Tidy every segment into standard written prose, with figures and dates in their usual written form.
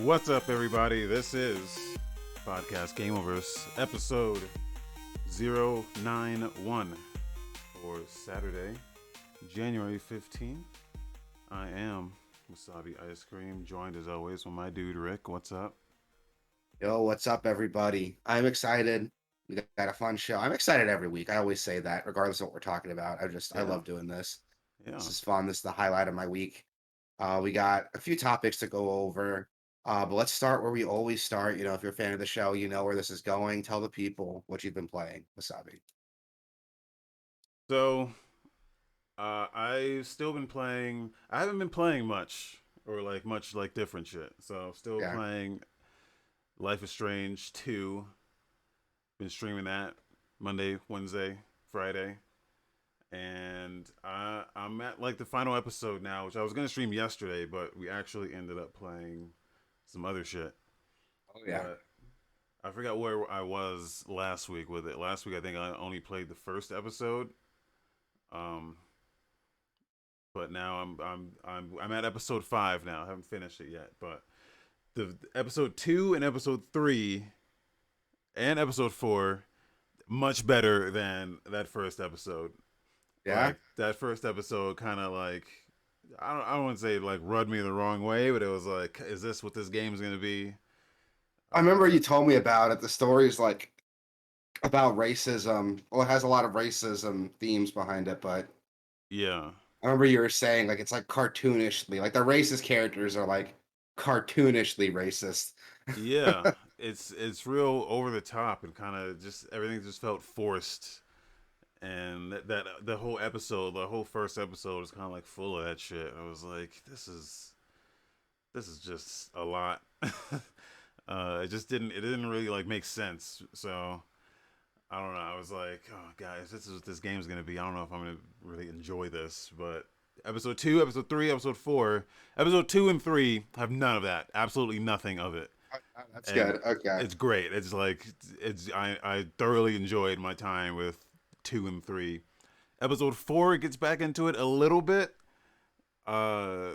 What's up, everybody? This is Podcast Gameoverse, episode 091 for Saturday, January 15th. I am Wasabi Ice Cream, joined as always by my dude Rick. What's up? Yo, what's up, everybody? I'm excited. We got a fun show. I'm excited every week. I always say that, regardless of what we're talking about. I Yeah, love doing this. yeah. This is fun. This is the highlight of my week. We got a few topics to go over. But let's start where we always start. If you're a fan of the show, you know where this is going. Tell the people what you've been playing, Wasabi. So, I've still been playing. I haven't been playing much, or like much like different shit. So, still Yeah. playing Life is Strange 2. Been streaming that Monday, Wednesday, Friday. And I'm at like the final episode now, which I was gonna stream yesterday, but we actually ended up playing some other shit. Oh yeah. But I forgot where I was last week with it. Last week I think I only played the first episode. Um, but now I'm at episode 5 now. I haven't finished it yet, but the episode 2 and episode 3 and episode 4 much better than that first episode. Yeah. Like that first episode kind of like I don't want to say like rubbed me the wrong way, but it was like, is this what this game is gonna be? I remember you told me about it. The story's like about racism. Well, it has a lot of racism themes behind it, but Yeah, I remember you were saying like it's like cartoonishly, like the racist characters are like cartoonishly racist. yeah. It's real over the top and kind of just everything just felt forced. And that the whole episode, the whole first episode, was kind of like full of that shit. I was like, this is just a lot. It didn't really like make sense. So I don't know. I was like, oh guys, this is what this game's gonna be. I don't know if I'm gonna really enjoy this, but episode 2, episode 3, episode 4, episode 2 and 3 have none of that. Absolutely nothing of it, That's and good. Okay. it's great. It's like I thoroughly enjoyed my time with 2 and 3. Episode 4 gets back into it a little bit, uh,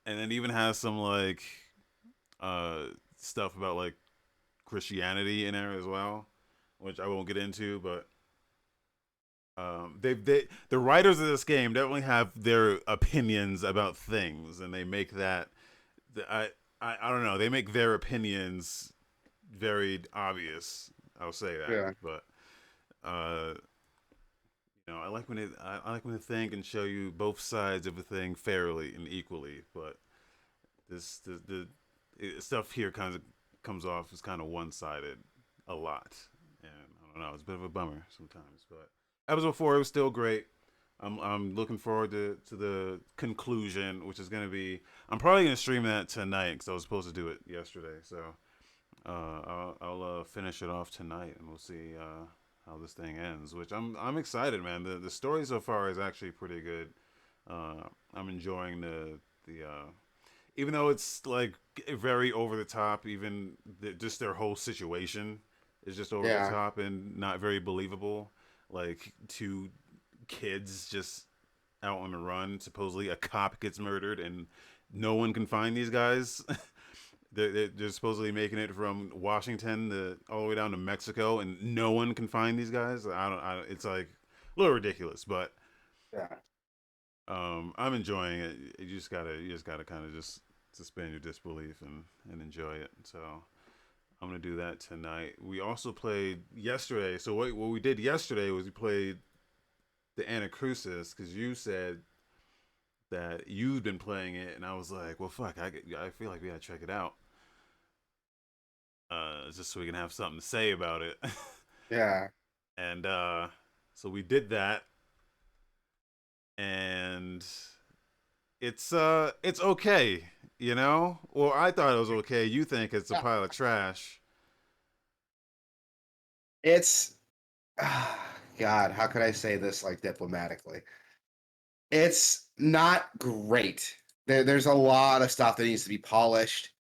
and it even has some like uh stuff about like Christianity in there as well, which I won't get into, but they the writers of this game definitely have their opinions about things, and they make that I don't know, they make their opinions very obvious. I'll say that, Yeah. but uh, I like when they think and show you both sides of a thing fairly and equally, but this stuff here kind of comes off as kind of one sided a lot, and I don't know, it's a bit of a bummer sometimes. But episode 4 was still great. I'm looking forward to the conclusion, which is gonna be, I'm probably gonna stream that tonight because I was supposed to do it yesterday. So I'll finish it off tonight, and we'll see how this thing ends. Which I'm excited, man. The story so far is actually pretty good. I'm enjoying the even though it's like very over the top. Even just their whole situation is just over the Yeah. top and not very believable. Like two kids just out on the run. Supposedly a cop gets murdered and no one can find these guys. They're supposedly making it from Washington all the way down to Mexico, and no one can find these guys. It's like a little ridiculous, but Yeah. I'm enjoying it. You just gotta kind of just suspend your disbelief and enjoy it. So I'm gonna do that tonight. We also played yesterday. So what we did yesterday was we played the Anacrusis because you said that you'd been playing it, and I was like, well, fuck, I feel like we gotta check it out. Just so we can have something to say about it. Yeah. And so we did that, and it's okay, you know. Well, I thought it was okay. You think it's a Yeah. pile of trash? It's God, how could I say this like diplomatically? It's not great. There's a lot of stuff that needs to be polished.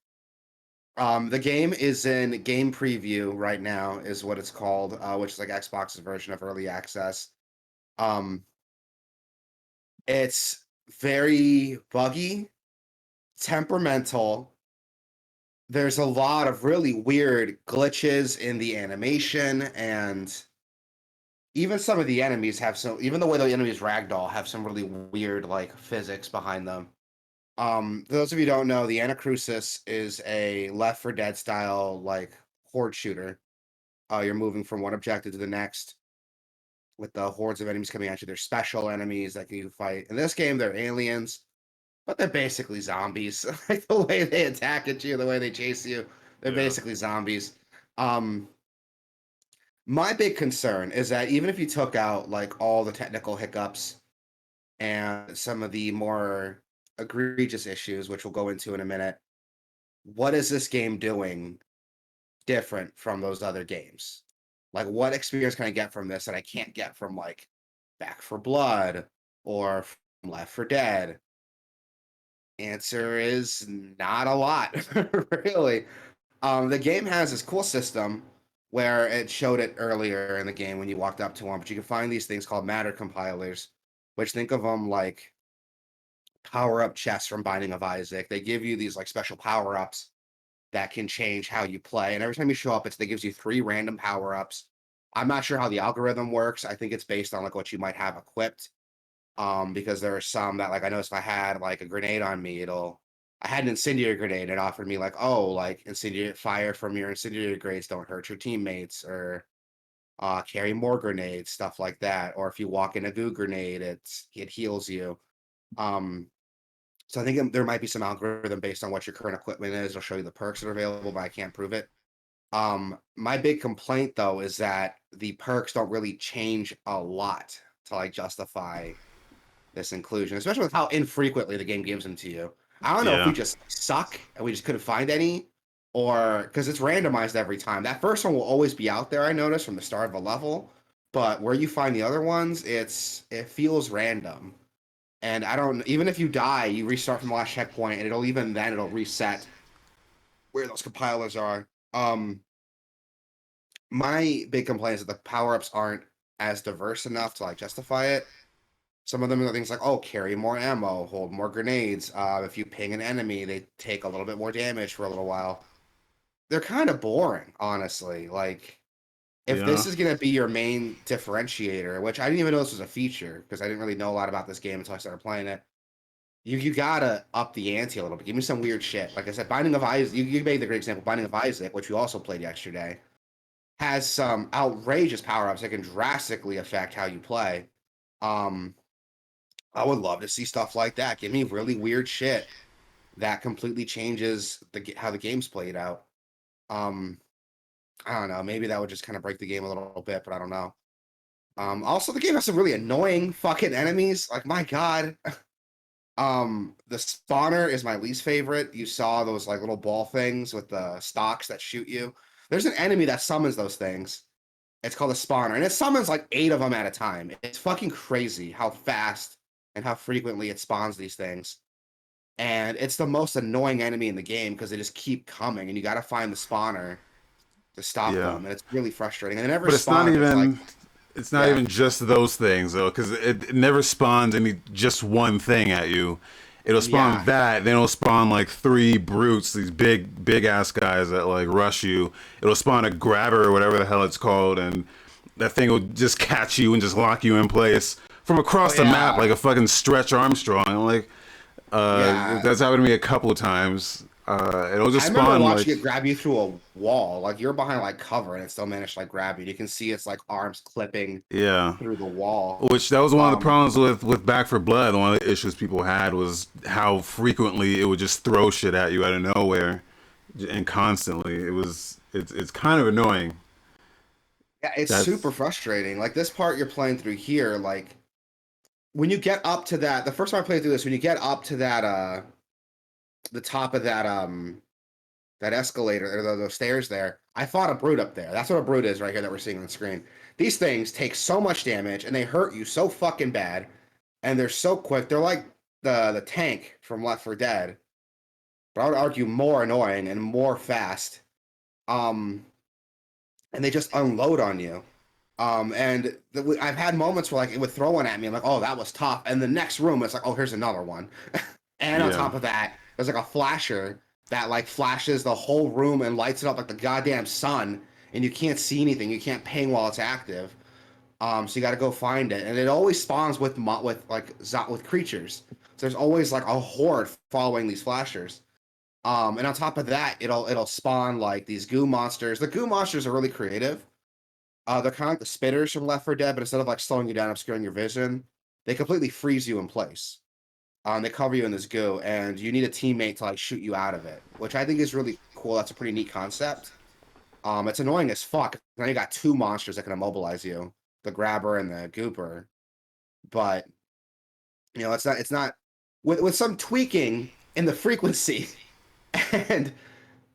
The game is in game preview right now, is what it's called, which is like Xbox's version of early access. Um, it's very buggy, temperamental, there's a lot of really weird glitches in the animation, and even some of the enemies have some, even the way the enemies ragdoll have some really weird like physics behind them. For those of you who don't know, the Anacrusis is a Left 4 Dead style like horde shooter. You're moving from one objective to the next with the hordes of enemies coming at you. They're special enemies that you fight. In this game, they're aliens, but they're basically zombies. Like the way they attack at you, the way they chase you, they're Yeah. basically zombies. Um, my big concern is that even if you took out like all the technical hiccups and some of the more egregious issues, which we'll go into in a minute, what is this game doing different from those other games? Like, what experience can I get from this that I can't get from like Back for Blood or from Left 4 Dead? Answer is not a lot, really. The game has this cool system where it showed it earlier in the game when you walked up to one, but you can find these things called matter compilers, which think of them like power up chests from Binding of Isaac. They give you these like special power ups that can change how you play. And every time you show up, it gives you 3 random power ups. I'm not sure how the algorithm works. I think it's based on like what you might have equipped. Because there are some that like I noticed if I had like a grenade on me, I had an incendiary grenade. It offered me like, oh, like incendiary fire from your incendiary grenades don't hurt your teammates, or carry more grenades, stuff like that. Or if you walk in a goo grenade, it heals you. Um, so I think there might be some algorithm based on what your current equipment is. It'll show you the perks that are available, but I can't prove it. My big complaint though is that the perks don't really change a lot to like justify this inclusion, especially with how infrequently the game gives them to you. I don't know if we Yeah. just suck and we just couldn't find any, or because it's randomized every time. That first one will always be out there, I noticed from the start of a level, but where you find the other ones, it feels random. And I don't, even if you die, you restart from the last checkpoint, and it'll reset where those compilers are. My big complaint is that the power ups aren't as diverse enough to like justify it. Some of them are things like, oh, carry more ammo, hold more grenades. If you ping an enemy, they take a little bit more damage for a little while. They're kind of boring, honestly. Like, if Yeah. this is going to be your main differentiator, which I didn't even know this was a feature because I didn't really know a lot about this game until I started playing it, you gotta up the ante a little bit. Give me some weird shit. Like I said, Binding of Isaac, you made the great example. Binding of Isaac, which we also played yesterday, has some outrageous power ups that can drastically affect how you play. Um, I would love to see stuff like that. Give me really weird shit that completely changes how the game's played out. Um, I don't know. Maybe that would just kind of break the game a little bit, but I don't know. Also, the game has some really annoying fucking enemies. Like my god, the spawner is my least favorite. You saw those like little ball things with the stocks that shoot you. There's an enemy that summons those things. It's called a spawner, and it summons like 8 of them at a time. It's fucking crazy how fast and how frequently it spawns these things. And it's the most annoying enemy in the game because they just keep coming, and you got to find the spawner to stop Yeah. them, and it's really frustrating. And they never But spawn if it's like, it's not yeah, even just those things though, because it never spawns any just one thing at you. It'll spawn yeah, that, then it'll spawn like 3 brutes, these big ass guys that like rush you. It'll spawn a grabber or whatever the hell it's called, and that thing will just catch you and just lock you in place from oh across the map yeah, like a fucking Stretch Armstrong. I'm like, yeah. that's happened to me a couple of times. It'll I just remember spawn like, watching it grab you through a wall. Like you're behind like cover, and it still managed to like grab you. You can see its like arms clipping yeah. through the wall. Which that was one of the Um, problems with Back for Blood. One of the issues people had was how frequently it would just throw shit at you out of nowhere, and constantly. It's kind of annoying. yeah, it's super That's frustrating. Like this part you're playing through here, like when you get up to that, the first time I played through this, when you get up to that, the top of that escalator or those stairs there, I fought a brute up there. That's what a brute is right here that we're seeing on the screen. These things take so much damage and they hurt you so fucking bad, and they're so quick. They're like the tank from Left 4 Dead, but I would argue more annoying and more fast. Um, and they just unload on you. I've had moments where like it would throw one at me. I'm like, oh, that was tough. And the next room, it's like, oh, here's another one. And on yeah. top of that, there's like a flasher that like flashes the whole room and lights it up like the goddamn sun, and you can't see anything. You can't ping while it's active. So you got to go find it, and it always spawns with with creatures. So there's always like a horde following these flashers. And on top of that, it'll spawn like these goo monsters. The goo monsters are really creative. They're kind of like the spitters from Left 4 Dead, but instead of like slowing you down, obscuring your vision, they completely freeze you in place. They cover you in this goo, and you need a teammate to like shoot you out of it, which I think is really cool. That's a pretty neat concept. It's annoying as fuck. Now you got two monsters that can immobilize you, the grabber and the gooper. But it's not with some tweaking in the frequency and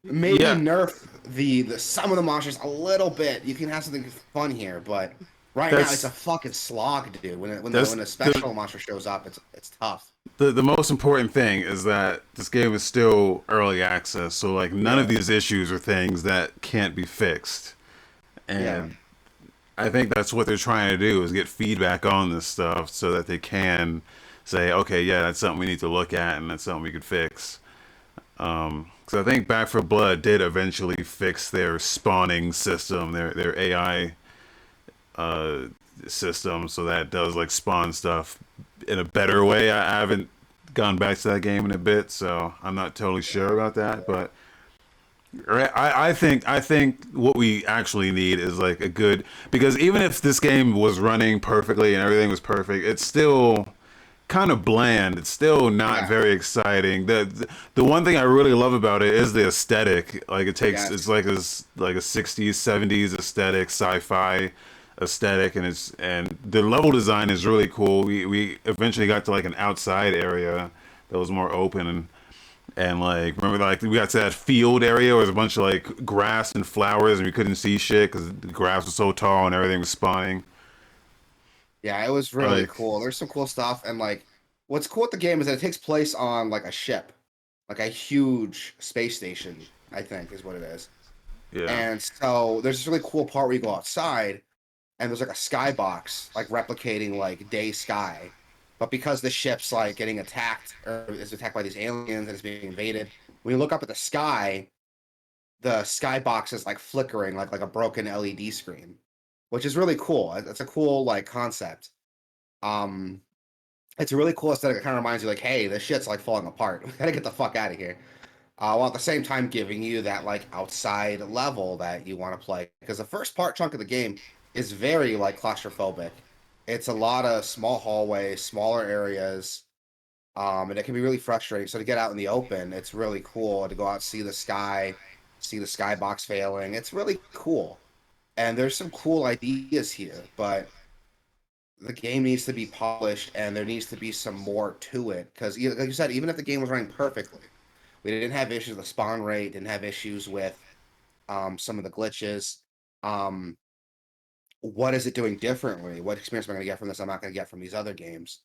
maybe Yeah, nerf the some of the monsters a little bit. You can have something fun here, but right now it's a that's fucking slog, dude. that's When a the special monster shows up, it's tough. the most important thing is that this game is still early access, so like none of Yeah, these issues are things that can't be fixed. yeah, And I think that's what they're trying to do is get feedback on this stuff so that they can say, okay, yeah, that's something we need to look at and that's something we could fix. Because I think Back for Blood did eventually fix their spawning system, their AI uh, system, so that it does like spawn stuff in a better way. I haven't gone back to that game in a bit, so I'm not totally sure about that. But I think what we actually need is like a good, because even if this game was running perfectly and everything was perfect, it's still kind of bland. It's still not yeah, very exciting. The one thing I really love about it is the aesthetic. Like it's yes, like a 60s 70s aesthetic, sci-fi aesthetic, and the level design is really cool. We eventually got to like an outside area that was more open, and like remember like we got to that field area where there's a bunch of like grass and flowers and we couldn't see shit because the grass was so tall and everything was spawning. yeah. It was really Like cool. There's some cool stuff, and like what's cool with the game is that it takes place on like a ship, like a huge space station. I think is what it is. yeah. And so there's this really cool part where you go outside and there's like a skybox like replicating like day sky. But because the ship's like getting attacked or is attacked by these aliens and it's being invaded, when you look up at the skybox is like flickering like a broken LED screen, which is really cool. It's a cool like concept. Um it's a really cool aesthetic. It kind of reminds you like, hey, this shit's like falling apart. We gotta get the fuck out of here. While at the same time giving you that like outside level that you want to play. Because the first part chunk of the game is very like claustrophobic. It's a lot of small hallways, smaller areas, and it can be really frustrating. So to get out in the open, it's really cool to go out, see the skybox failing. It's really cool, and there's some cool ideas here, but the game needs to be polished, and there needs to be some more to it. Because like you said, even if the game was running perfectly, we didn't have issues with the spawn rate, didn't have issues with some of the glitches. Um, what is it doing differently? What experience am I going to get from this? I'm not going to get from these other games.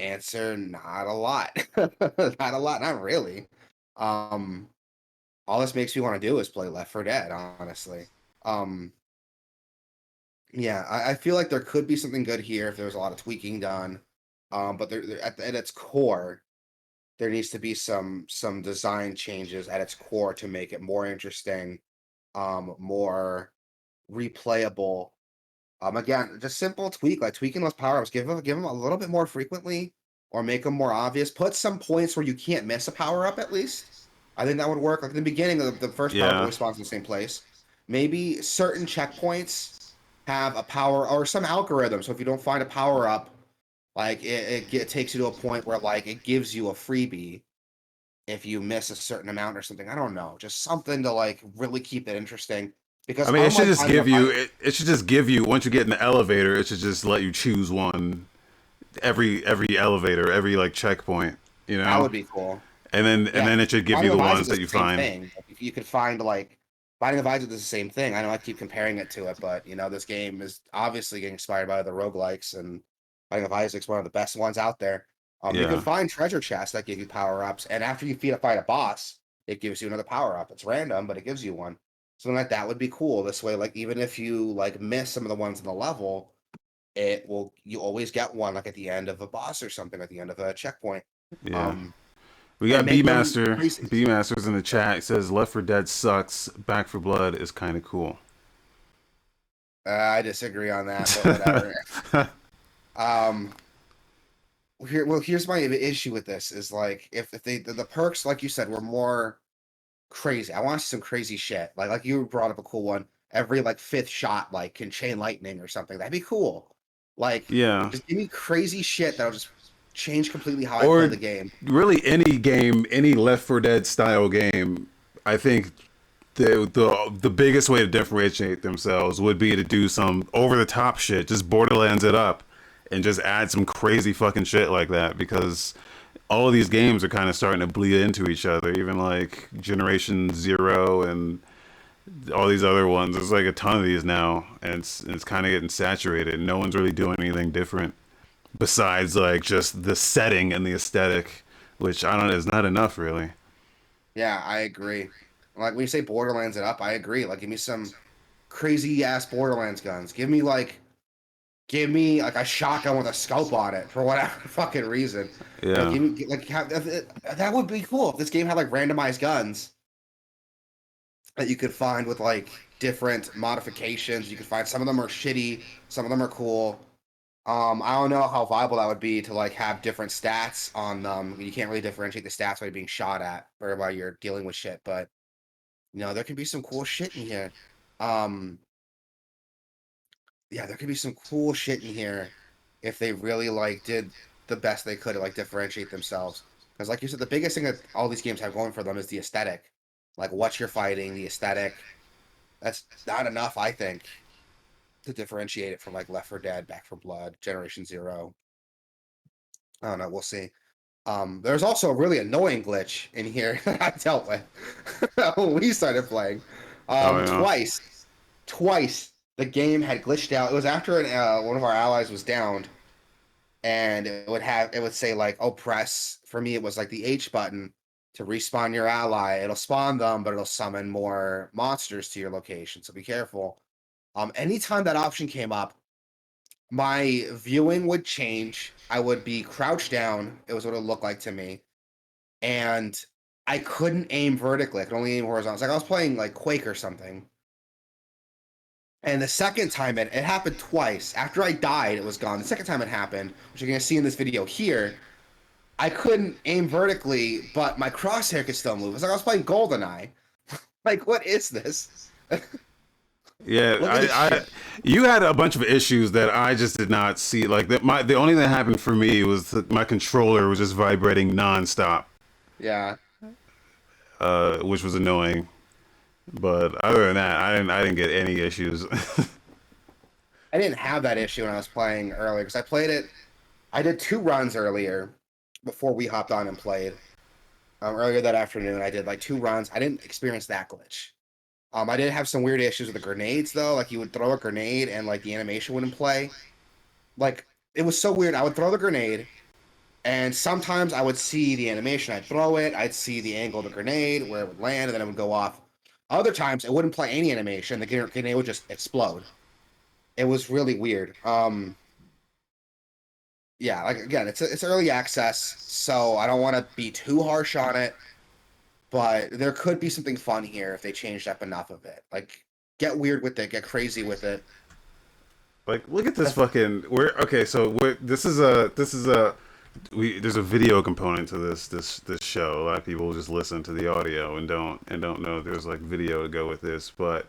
Answer: not a lot. Not a lot. Not really. Um, all this makes me want to do is play Left 4 Dead. Honestly. Um, yeah, I feel like there could be something good here if there was a lot of tweaking done. But at its core, there needs to be some design changes at its core to make it more interesting, more replayable. Again, just simple tweak, like tweaking those power ups. Give them a little bit more frequently, or make them more obvious. Put some points where you can't miss a power up at least. I think that would work. Like in the beginning, the first power up Yeah. always spawns in the same place. Maybe certain checkpoints have a power or some algorithm. So if you don't find a power up, like it takes you to a point where like it gives you a freebie if you miss a certain amount or something. I don't know, just something to like really keep it interesting. I Because mean, it should unlike just Binding of give you. Isaac, It should just give you once you get in the elevator. It should just let you choose one every elevator, every like checkpoint. You that know, would be cool. and Yeah, then it 'cause should give you Binding the of Isaac ones is that the you same find. thing. Like, you could find like Binding of Isaac is the same thing. I know I keep comparing it to it, but this game is obviously getting inspired by the roguelikes, and Binding of Isaac's one of the best ones out there. You can Yeah, find treasure chests that give you power ups, and after you fight a boss, it gives you another power up. It's random, but it gives you one. Something like that would be cool. This way, like even if you like miss some of the ones in the level, you always get one like at the end of a boss or something, at the end of a checkpoint. yeah. Um, We and got make them B-Master. crazy. B-Master's in the chat. It says Left 4 Dead sucks. Back for Blood is kind of cool. I disagree on that, but whatever. Um, here's my issue with this is like if they the perks, like you said, were more crazy. I want to see some crazy shit. Like you brought up a cool one. Every like fifth shot like can chain lightning or something. That'd be cool. Like Yeah. just give me crazy shit that'll just change completely how I play Or the game. really any game, any Left 4 Dead style game, I think the biggest way to differentiate themselves would be to do some over the top shit, just Borderlands it up, and just add some crazy fucking shit like that. Because all of these games are kind of starting to bleed into each other. Even like Generation Zero and all these other ones. There's like a ton of these now, and it's kind of getting saturated. No one's really doing anything different besides like just the setting and the aesthetic, which I don't know is not enough really. Yeah, I agree. Like when you say Borderlands it up, I agree. Like give me some crazy ass Borderlands guns. Give me like a shotgun with a scope on it for whatever fucking reason. Like Yeah. give me like that would be cool if this game had like randomized guns that you could find with like different modifications. You could find some of them are shitty, some of them are cool. I don't know how viable that would be to like have different stats on them. You can't really differentiate the stats while you're being shot at or while you're dealing with shit, but there can be some cool shit in here. Um, yeah, there could be some cool shit in here if they really like did the best they could to like differentiate themselves. Because like you said, the biggest thing that all these games have going for them is the aesthetic. Like what you're fighting, the aesthetic. That's not enough, I think, to differentiate it from like Left 4 Dead, Back 4 Blood, Generation Zero. I don't know. We'll see. There's also a really annoying glitch in here that I dealt with when we started playing. Oh yeah. Twice the game had glitched out. It was after one of our allies was downed, and it would say like, "Oh, press." For me, it was like the H button to respawn your ally. It'll spawn them, but it'll summon more monsters to your location. So be careful. Anytime that option came up, my viewing would change. I would be crouched down. It was what it looked like to me, and I couldn't aim vertically. I could only aim horizontally. It's like I was playing like Quake or something. And the second time it happened twice. After I died, it was gone. The second time it happened, which you're gonna see in this video here, I couldn't aim vertically, but my crosshair could still move. It's like I was playing GoldenEye. Like, what is this? Yeah, Look at this shit. you had a bunch of issues that I just did not see. Like the only thing that happened for me was that my controller was just vibrating nonstop, Yeah. which was annoying. But other than that, I didn't get any issues. I didn't have that issue when I was playing earlier because I played it. I did 2 runs earlier before we hopped on and played. Earlier that afternoon, I did like 2 runs. I didn't experience that glitch. I did have some weird issues with the grenades though. Like you would throw a grenade and like the animation wouldn't play. Like it was so weird. I would throw the grenade and sometimes I would see the animation. I'd throw it. I'd see the angle of the grenade, where it would land, and then it would go off. Other times it wouldn't play any animation. The grenade would just explode. It was really weird. Yeah, like again, it's early access, so I don't want to be too harsh on it. But there could be something fun here if they changed up enough of it. Like, get weird with it, get crazy with it. Like, look at this fucking. We're okay. So this is a there's a video component to this show. A lot of people just listen to the audio and don't know there's like video to go with this. But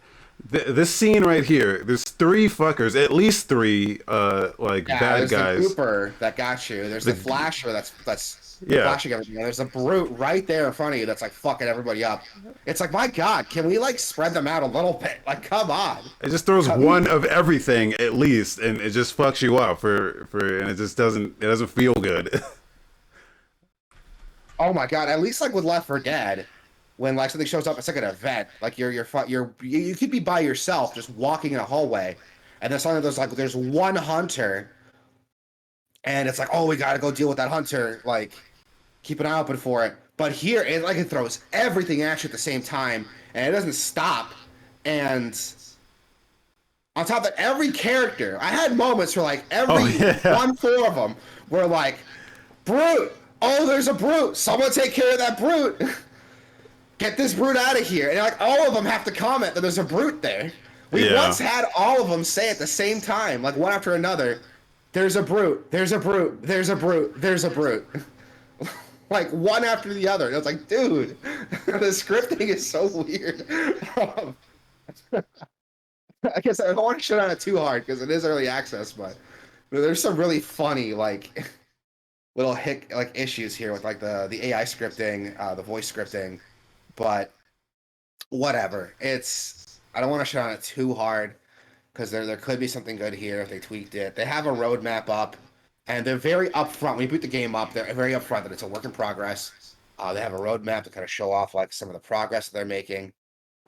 this scene right here, there's 3 fuckers, at least 3, like Yeah, bad there's the guys. grouper that got you. There's the flasher that's Yeah, flashing everything. There's a brute right there in front of you that's like fucking everybody up. It's like, my God, can we like spread them out a little bit? Like, come on. it just throws Cut me. one of everything at least, and it just fucks you up and it just doesn't feel good. Oh my God. At least like with Left 4 Dead, when like something shows up, it's like an event. Like you could be by yourself just walking in a hallway, and then suddenly there's one hunter, and it's like, oh, we gotta go deal with that hunter. Like, keep an eye open for it. But here, it throws everything at you at the same time, and it doesn't stop. And on top of that, every character, I had moments where like Oh every yeah. 1-4 of them were like, brute. oh, there's a brute. Someone take care of that brute. Get this brute out of here. And like all of them have to comment that there's a brute there. We Yeah. once had all of them say at the same time, like one after another, there's a brute, there's a brute, there's a brute, there's a brute. Like one after the other. And I was like, dude, the scripting is so weird. I guess I don't want to shit on it too hard because it is early access, but there's some really funny like little like issues here with like the AI scripting, the voice scripting, but whatever. I don't want to shit on it too hard because there could be something good here if they tweaked it. They have a roadmap up, and they're very upfront. When you boot the game up, they're very upfront that it's a work in progress. They have a roadmap to kind of show off like some of the progress that they're making.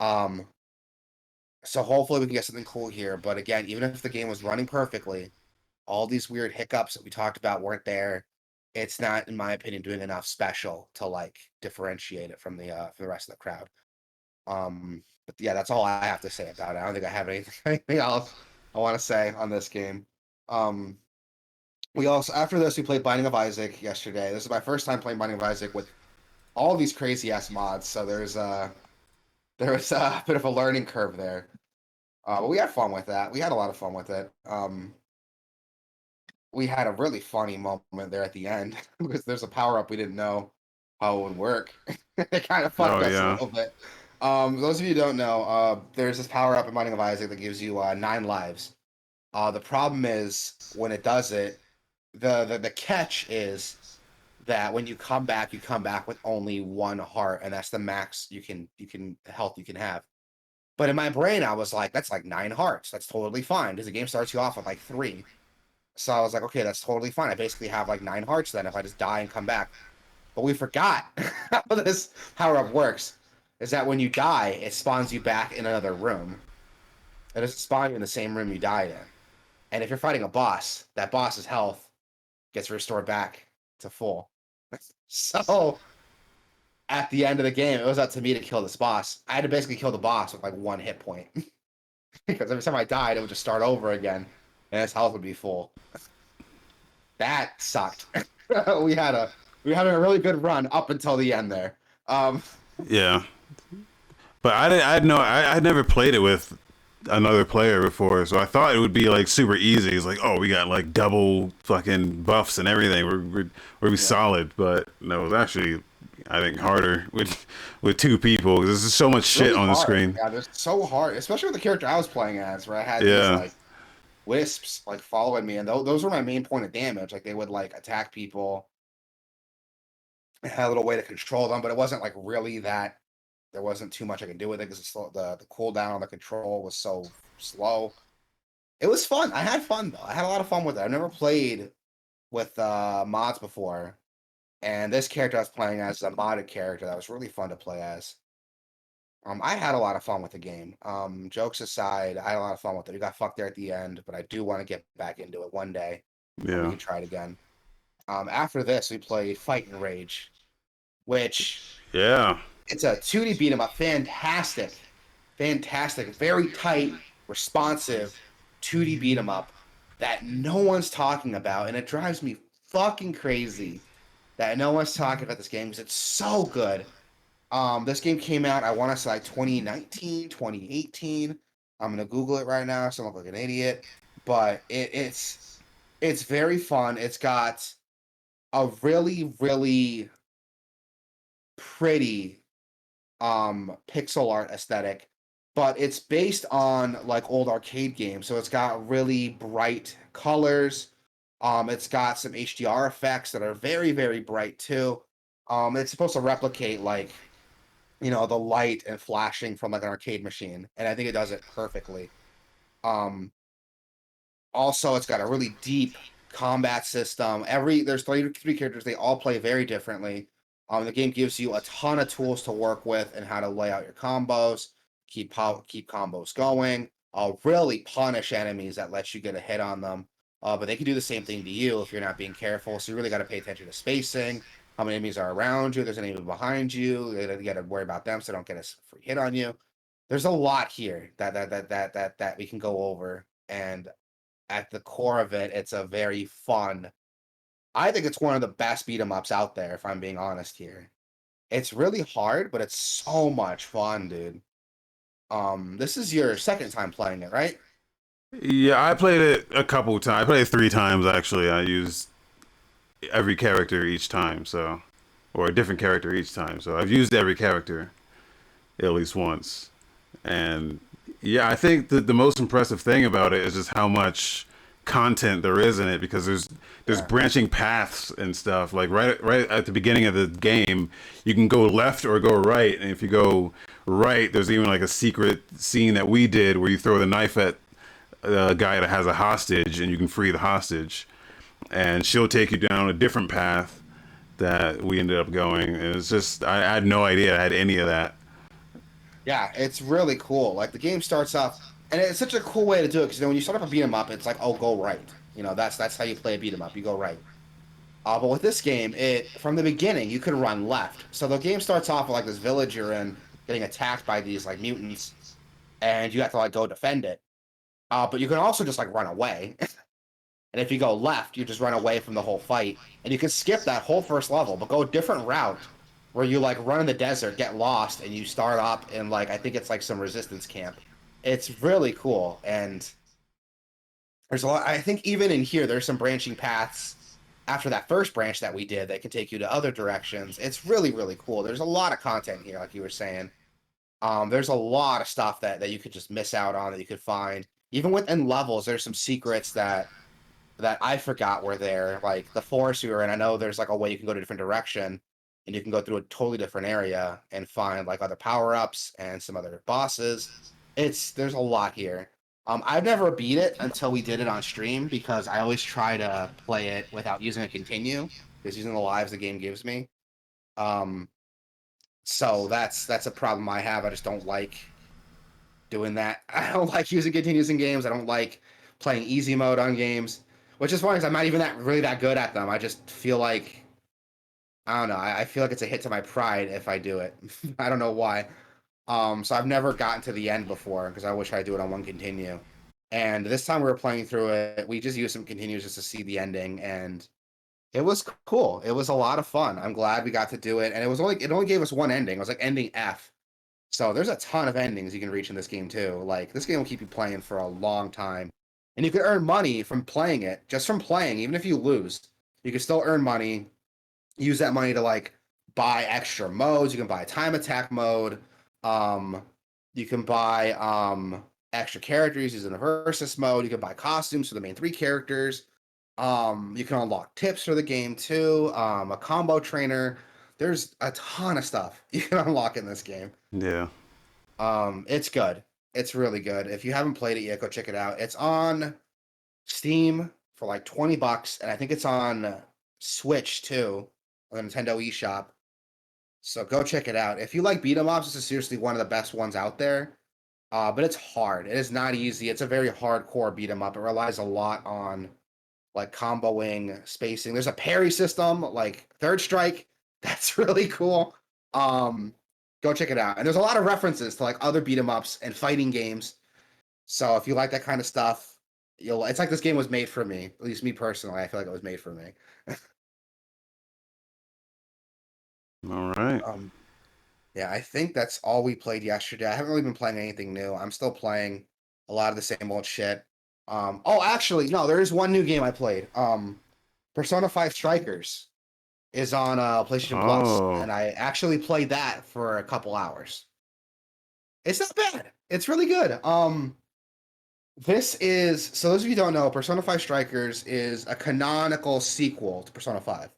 Um, so hopefully we can get something cool here. But again, even if the game was running perfectly, all these weird hiccups that we talked about weren't there. It's not, in my opinion, doing enough special to like differentiate it from the rest of the crowd. But yeah, that's all I have to say about it. I don't think I have anything else I want to say on this game. Um, we also after this we played Binding of Isaac yesterday. This is my first time playing Binding of Isaac with all these crazy ass mods. So there was a bit of a learning curve there. But we had fun with that. We had a lot of fun with it. We had a really funny moment there at the end because there's a power up we didn't know how it would work. It kind of fucked Oh us a yeah. little bit. Those of you who don't know, there's this power up in Binding of Isaac that gives you 9 lives. The problem is when it does it, the catch is that when you come back with only 1 heart, and that's the max you can health you can have. But in my brain, I was like, that's like 9 hearts. That's totally fine because the game starts you off with like 3. So I was like, okay, that's totally fine. I basically have like 9 hearts then if I just die and come back. But we forgot how this power up works. Is that when you die, it spawns you back in another room. It doesn't spawn you in the same room you died in. And if you're fighting a boss, that boss's health gets restored back to full. So at the end of the game, it was up to me to kill this boss. I had to basically kill the boss with like 1 hit point. Because every time I died, it would just start over again. And his health would be full. That sucked. we had a really good run up until the end there. Um, Yeah. But I'd never played it with another player before, so I thought it would be like super easy. It's like, oh, we got like double fucking buffs and everything. We're be yeah, solid, but no, it was actually I think harder with 2 people because there's so much shit really on the hard. screen. Yeah, it's so hard, especially with the character I was playing as, where I had these Yeah, like wisps like following me, and those were my main point of damage. Like they would like attack people. I had a little way to control them, but it wasn't like really that. There wasn't too much I could do with it because the cooldown on the control was so slow. It was fun. I had fun though. I had a lot of fun with it. I've never played with mods before, and this character I was playing as is a modded character that was really fun to play as. I had a lot of fun with the game. Jokes aside, I had a lot of fun with it. We got fucked there at the end, but I do want to get back into it one day, and we yeah, can try it again. After this, we played Fight'N Rage, which yeah, it's a 2D beat 'em up. Fantastic, fantastic, very tight, responsive 2D beat 'em up that no one's talking about, and it drives me fucking crazy that no one's talking about this game because it's so good. This game came out, I want to say like 2019, 2018. I'm gonna Google it right now, so I don't look like an idiot. But it's very fun. It's got a really, really pretty pixel art aesthetic, but it's based on like old arcade games. So it's got really bright colors. It's got some HDR effects that are very, very bright too. It's supposed to replicate like the light and flashing from like an arcade machine, and I think it does it perfectly. Um, Also, it's got a really deep combat system. There's three characters. They all play very differently. The game gives you a ton of tools to work with and how to lay out your combos, keep combos going. Really punish enemies that lets you get a hit on them. But they can do the same thing to you if you're not being careful. So you really got to pay attention to spacing, how many enemies are around you. There's an enemy behind you. You got to worry about them so they don't get a free hit on you. There's a lot here that we can go over, and at the core of it, it's a very fun I think it's one of the best beat 'em ups out there, if I'm being honest here. It's really hard, but it's so much fun, dude. This is your second time playing it, right? Yeah, I played it a couple times. I played it 3 times actually. I used every character each time, so or a different character each time. So I've used every character at least once. And yeah, I think the most impressive thing about it is just how much content there is in it because there's Yeah. branching paths and stuff. Like right at the beginning of the game, you can go left or go right, and if you go right, there's even like a secret scene that we did where you throw the knife at a guy that has a hostage, and you can free the hostage, and she'll take you down a different path that we ended up going. And it's just I had no idea I had any of that. Yeah, it's really cool. Like the game starts off, and it's such a cool way to do it because when you start up a beat 'em up, it's like, oh, go right. That's how you play a beat 'em up. You go right. But with this game, it from the beginning you can run left. So the game starts off with like this village you're in getting attacked by these like mutants, and you have to like go defend it. But you can also just like run away. And if you go left, you just run away from the whole fight. And you can skip that whole first level, but go a different route where you like run in the desert, get lost, and you start up in like I think it's like some resistance camp. It's really cool. And there's a lot I think even in here there's some branching paths after that first branch that we did that can take you to other directions. It's really, really cool. There's a lot of content here, like you were saying. There's a lot of stuff that you could just miss out on that you could find. Even within levels, there's some secrets that I forgot were there. Like the forest we were in, I know there's like a way you can go to a different direction and you can go through a totally different area and find like other power-ups and some other bosses. There's a lot here. I've never beat it until we did it on stream because I always try to play it without using a continue, just using the lives the game gives me. Um, so that's a problem I have. I just don't like doing that. I don't like using continues in games. I don't like playing easy mode on games, which is funny because I'm not even that good at them. I just feel like I don't know. I feel like it's a hit to my pride if I do it. I don't know why. So I've never gotten to the end before because I wish I do it on one continue. And this time we were playing through it, we just used some continues just to see the ending, and it was cool. It was a lot of fun. I'm glad we got to do it, and it only gave us one ending. It was like ending F. So there's a ton of endings you can reach in this game too. Like this game will keep you playing for a long time. And you can earn money from playing it, just from playing, even if you lose. You can still earn money, use that money to like buy extra modes. You can buy a time attack mode. Um, you can buy extra characters using the versus mode. You can buy costumes for the main three characters. You can unlock tips for the game too. A combo trainer. There's a ton of stuff you can unlock in this game. Yeah. It's good. It's really good. If you haven't played it yet, go check it out. It's on Steam for like $20, and I think it's on Switch too, on the Nintendo eShop. So go check it out. If you like beat 'em ups, this is seriously one of the best ones out there. But it's hard. It is not easy. It's a very hardcore beat 'em up. It relies a lot on like comboing, spacing. There's a parry system, like third strike. That's really cool. Um, Go check it out. And there's a lot of references to like other beat 'em ups and fighting games. So if you like that kind of stuff, you'll. It's like this game was made for me. At least me personally, I feel like it was made for me. All right. Um, yeah, I think that's all we played yesterday. I haven't really been playing anything new. I'm still playing a lot of the same old shit. Oh, actually, no, there is one new game I played. Persona 5 Strikers is on PlayStation Plus, Oh. and I actually played that for a couple hours. It's not bad. It's really good. This is so those of you who don't know, Persona 5 Strikers is a canonical sequel to Persona 5.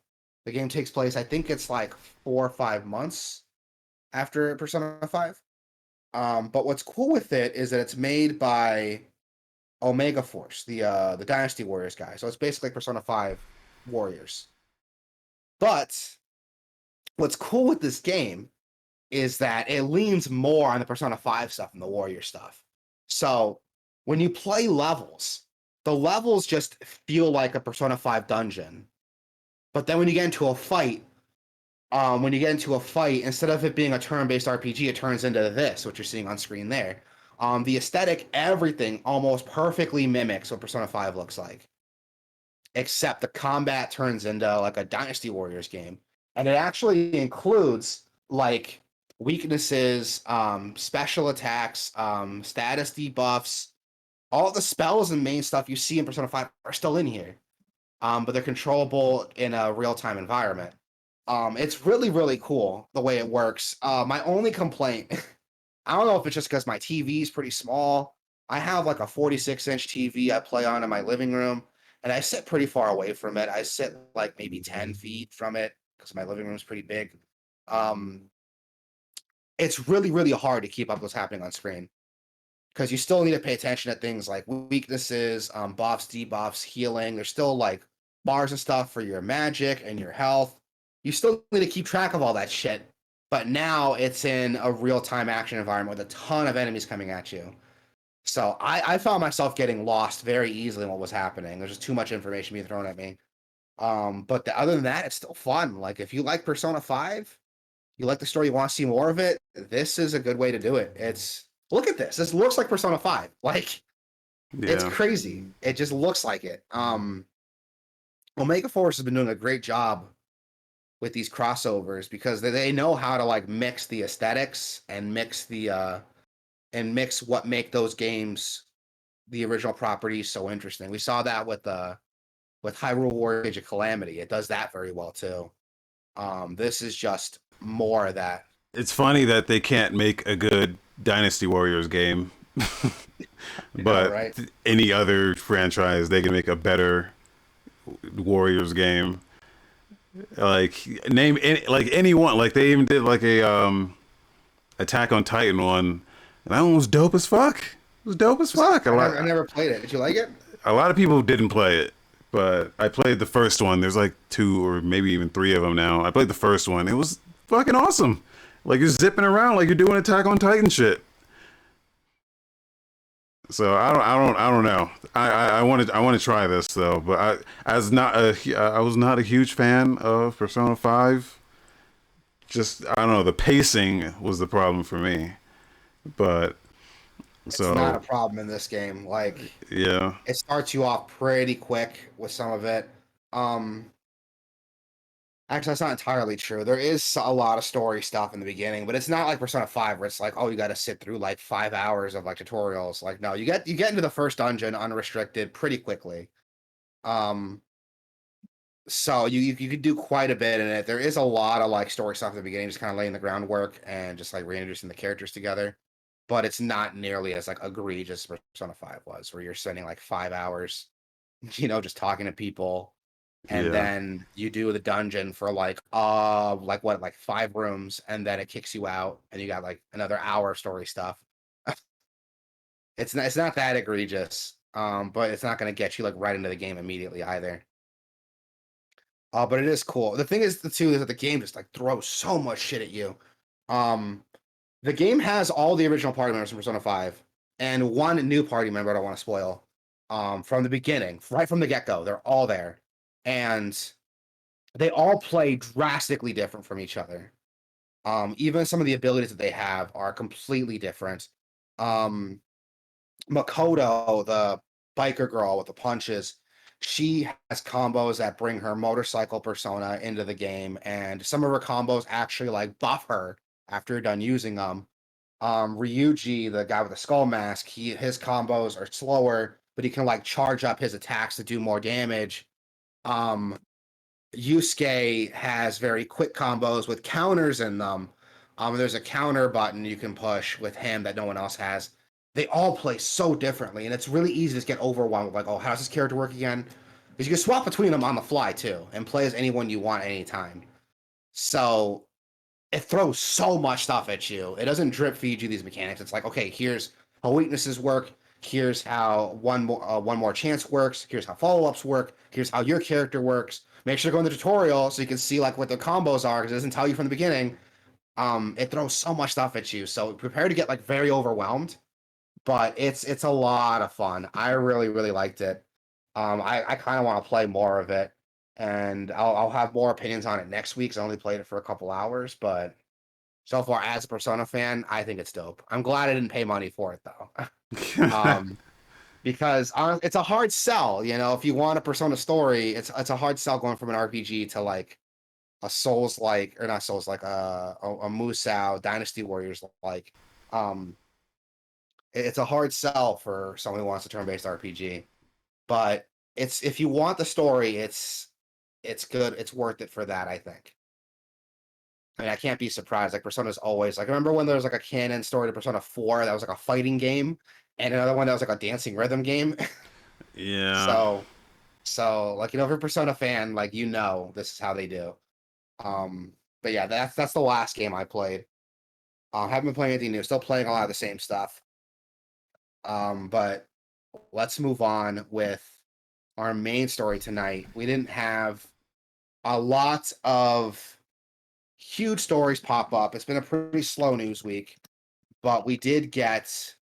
The game takes place, I think it's like 4 or 5 months after Persona 5. But what's cool with it is that it's made by Omega Force, the Dynasty Warriors guy. So it's basically like Persona 5 Warriors. But what's cool with this game is that it leans more on the Persona 5 stuff and the Warrior stuff. So when you play levels, the levels just feel like a Persona 5 dungeon. But then when you get into a fight, instead of it being a turn-based RPG, it turns into this, what you're seeing on screen there. The aesthetic, everything almost perfectly mimics what Persona 5 looks like. except the combat turns into like a Dynasty Warriors game, and it actually includes like weaknesses, special attacks, status debuffs. All the spells and main stuff you see in Persona 5 are still in here, but they're controllable in a real-time environment. It's really, really cool the way it works. My only complaint, I don't know if it's just because my TV is pretty small. I have like a 46-inch TV I play on in my living room, and I sit pretty far away from it. I sit like maybe 10 feet from it because my living room is pretty big. Um, it's really, really hard to keep up what's happening on screen because you still need to pay attention to things like weaknesses, buffs, debuffs, healing. There's still like bars and stuff for your magic and your health. You still need to keep track of all that shit. But now it's in a real time action environment with a ton of enemies coming at you. So I found myself getting lost very easily in what was happening. There's just too much information being thrown at me. But other than that, it's still fun. Like if you like Persona 5, you like the story, you want to see more of it, this is a good way to do it. It's look at this. This looks like Persona 5. Like it's Yeah. crazy. It just looks like it. Omega Force has been doing a great job with these crossovers because they know how to like mix the aesthetics and mix the and mix what make those games the original properties so interesting. We saw that with Hyrule Warriors Age of Calamity. It does that very well too. This is just more of that. It's funny that they can't make a good Dynasty Warriors game, You know, but right? any other franchise they can make a better Warriors game. Like name any, like anyone. Like they even did like a Attack on Titan one, and that one was dope as fuck. It was dope as fuck. I never played it. Did you like it? A lot of people didn't play it, but I played the first one. There's like two or maybe even three of them now. I played the first one. It was fucking awesome. Like you're zipping around like you're doing Attack on Titan shit. So I don't know. I want to try this though, but I was not a huge fan of Persona 5. Just I don't know, the pacing was the problem for me. But It's not a so problem in this game. Like yeah, it starts you off pretty quick with some of it. Um, Actually, that's not entirely true. There is a lot of story stuff in the beginning, but it's not like Persona 5 where it's like, oh, you got to sit through like 5 hours of like tutorials. Like, no, you get into the first dungeon unrestricted pretty quickly. Um, so you could do quite a bit in it. There is a lot of like story stuff at the beginning, just kind of laying the groundwork and just like reintroducing the characters together. But it's not nearly as like egregious as Persona 5 was, where you're spending like 5 hours, just talking to people and yeah. then you do the dungeon for like what, like 5 rooms, and then it kicks you out and you got like another hour of story stuff. It's not that egregious, but it's not going to get you like right into the game immediately either. But it is cool. The thing is, the two is that the game just like throws so much shit at you. um the game has all the original party members from Persona 5 and one new party member I don't want to spoil, from the beginning, right from the get-go. They're all there, and they all play drastically different from each other. Even some of the abilities that they have are completely different. Um, Makoto, the biker girl with the punches, she has combos that bring her motorcycle persona into the game, and some of her combos actually like buff her after you're done using them. Ryuji, the guy with the skull mask, his combos are slower, but he can like charge up his attacks to do more damage. Um, Yusuke has very quick combos with counters in them. There's a counter button you can push with him that no one else has. They all play so differently, and it's really easy to just get overwhelmed with like, oh, how does this character work again? Because you can swap between them on the fly too, and play as anyone you want anytime. So it throws so much stuff at you. It doesn't drip feed you these mechanics. It's like, okay, here's how weaknesses work. Here's how one more chance works. Here's how follow ups work. Here's how your character works. Make sure to go in the tutorial so you can see like what the combos are because it doesn't tell you from the beginning. It throws so much stuff at you, so prepare to get like very overwhelmed. But it's a lot of fun. I really really liked it. I kind of want to play more of it, and I'll have more opinions on it next week. 'Cause I only played it for a couple hours, but so far as a Persona fan, I think it's dope. I'm glad I didn't pay money for it though. um, because it's a hard sell. You know, if you want a Persona story, it's a hard sell going from an RPG to like a Souls like, or not Souls like, a Musou Dynasty Warriors like. Um, it's a hard sell for someone who wants a turn-based RPG, but it's if you want the story, it's good. It's worth it for that, I think. I mean, I can't be surprised. Like Persona's always like. I remember when there was like a canon story to Persona 4 that was like a fighting game, and another one that was like a dancing rhythm game. Yeah. so, so like if you're a Persona fan, like this is how they do. Um, but yeah, that's the last game I played. Haven't been playing anything new. Still playing a lot of the same stuff. But let's move on with our main story tonight. We didn't have a lot of huge stories pop up. It's been a pretty slow news week, but we did get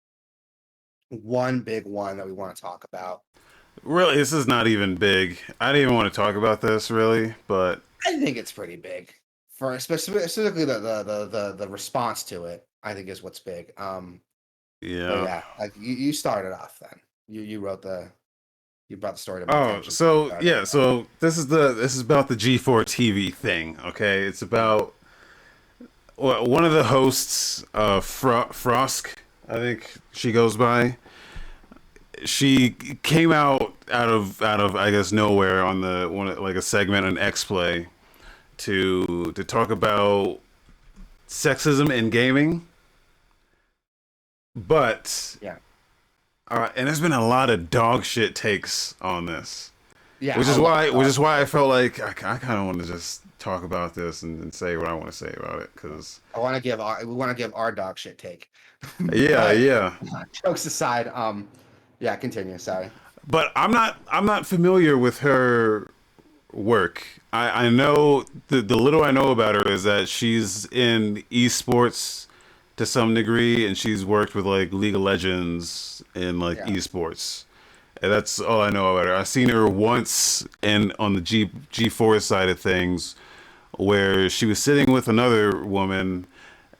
one big one that we want to talk about. Really, this is not even big. I didn't even want to talk about this really, but I think it's pretty big for specifically the response to it. I think is what's big. But yeah. yeah, like you started off then. You wrote you brought the story to my Oh, attention. so Started yeah, it off. so this is about the G4 TV thing, okay? It's about well, one of the hosts, Frosk, I think she goes by. She came out of I guess nowhere on the one like a segment on X Play to talk about sexism in gaming, but Yeah, and there's been a lot of dog shit takes on this, yeah, a lot. which is why I felt like I kind of want to just talk about this and say what I want to say about it because We want to give our dog shit take. yeah, But yeah. jokes aside, yeah, continue. Sorry. But I'm not familiar with her work. I know the little I know about her is that she's in esports to some degree, and she's worked with like League of Legends in like Yeah, esports. And that's all I know about her. I've seen her once in on the G4 side of things, where she was sitting with another woman,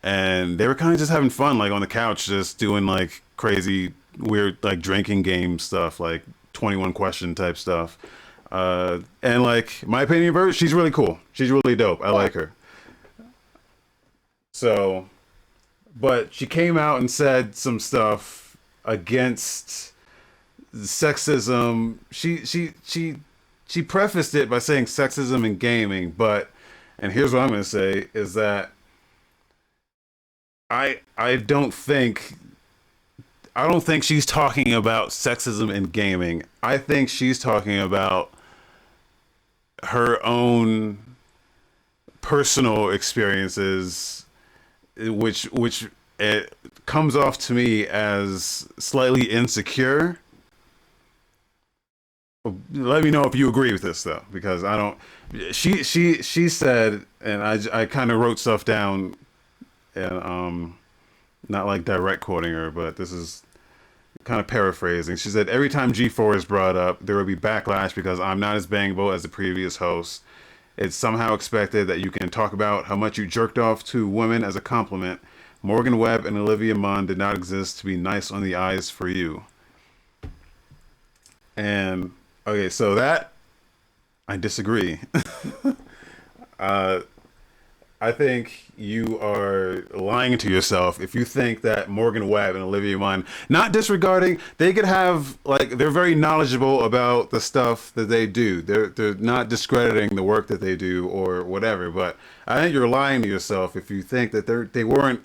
and they were kind of just having fun, like on the couch, just doing like crazy, weird, like drinking game stuff, like 21 question type stuff. And like my opinion of her, she's really cool. She's really dope. I yeah, like her. So, but she came out and said some stuff against sexism. She prefaced it by saying sexism in gaming, but and here's what I'm going to say is that I don't think she's talking about sexism in gaming. I think she's talking about her own personal experiences, which it comes off to me as slightly insecure. Let me know if you agree with this though, because I don't. She said, and I kind of wrote stuff down, and not like direct quoting her, but this is kind of paraphrasing. She said, every time G4 is brought up, there will be backlash because I'm not as bangable as the previous host. It's somehow expected that you can talk about how much you jerked off to women as a compliment. Morgan Webb and Olivia Munn did not exist to be nice on the eyes for you. And okay, so that I disagree. uh, I think you are lying to yourself if you think that Morgan Webb and Olivia Munn, not disregarding, they could have like they're very knowledgeable about the stuff that they do. They're not discrediting the work that they do or whatever. But I think you're lying to yourself if you think that they weren't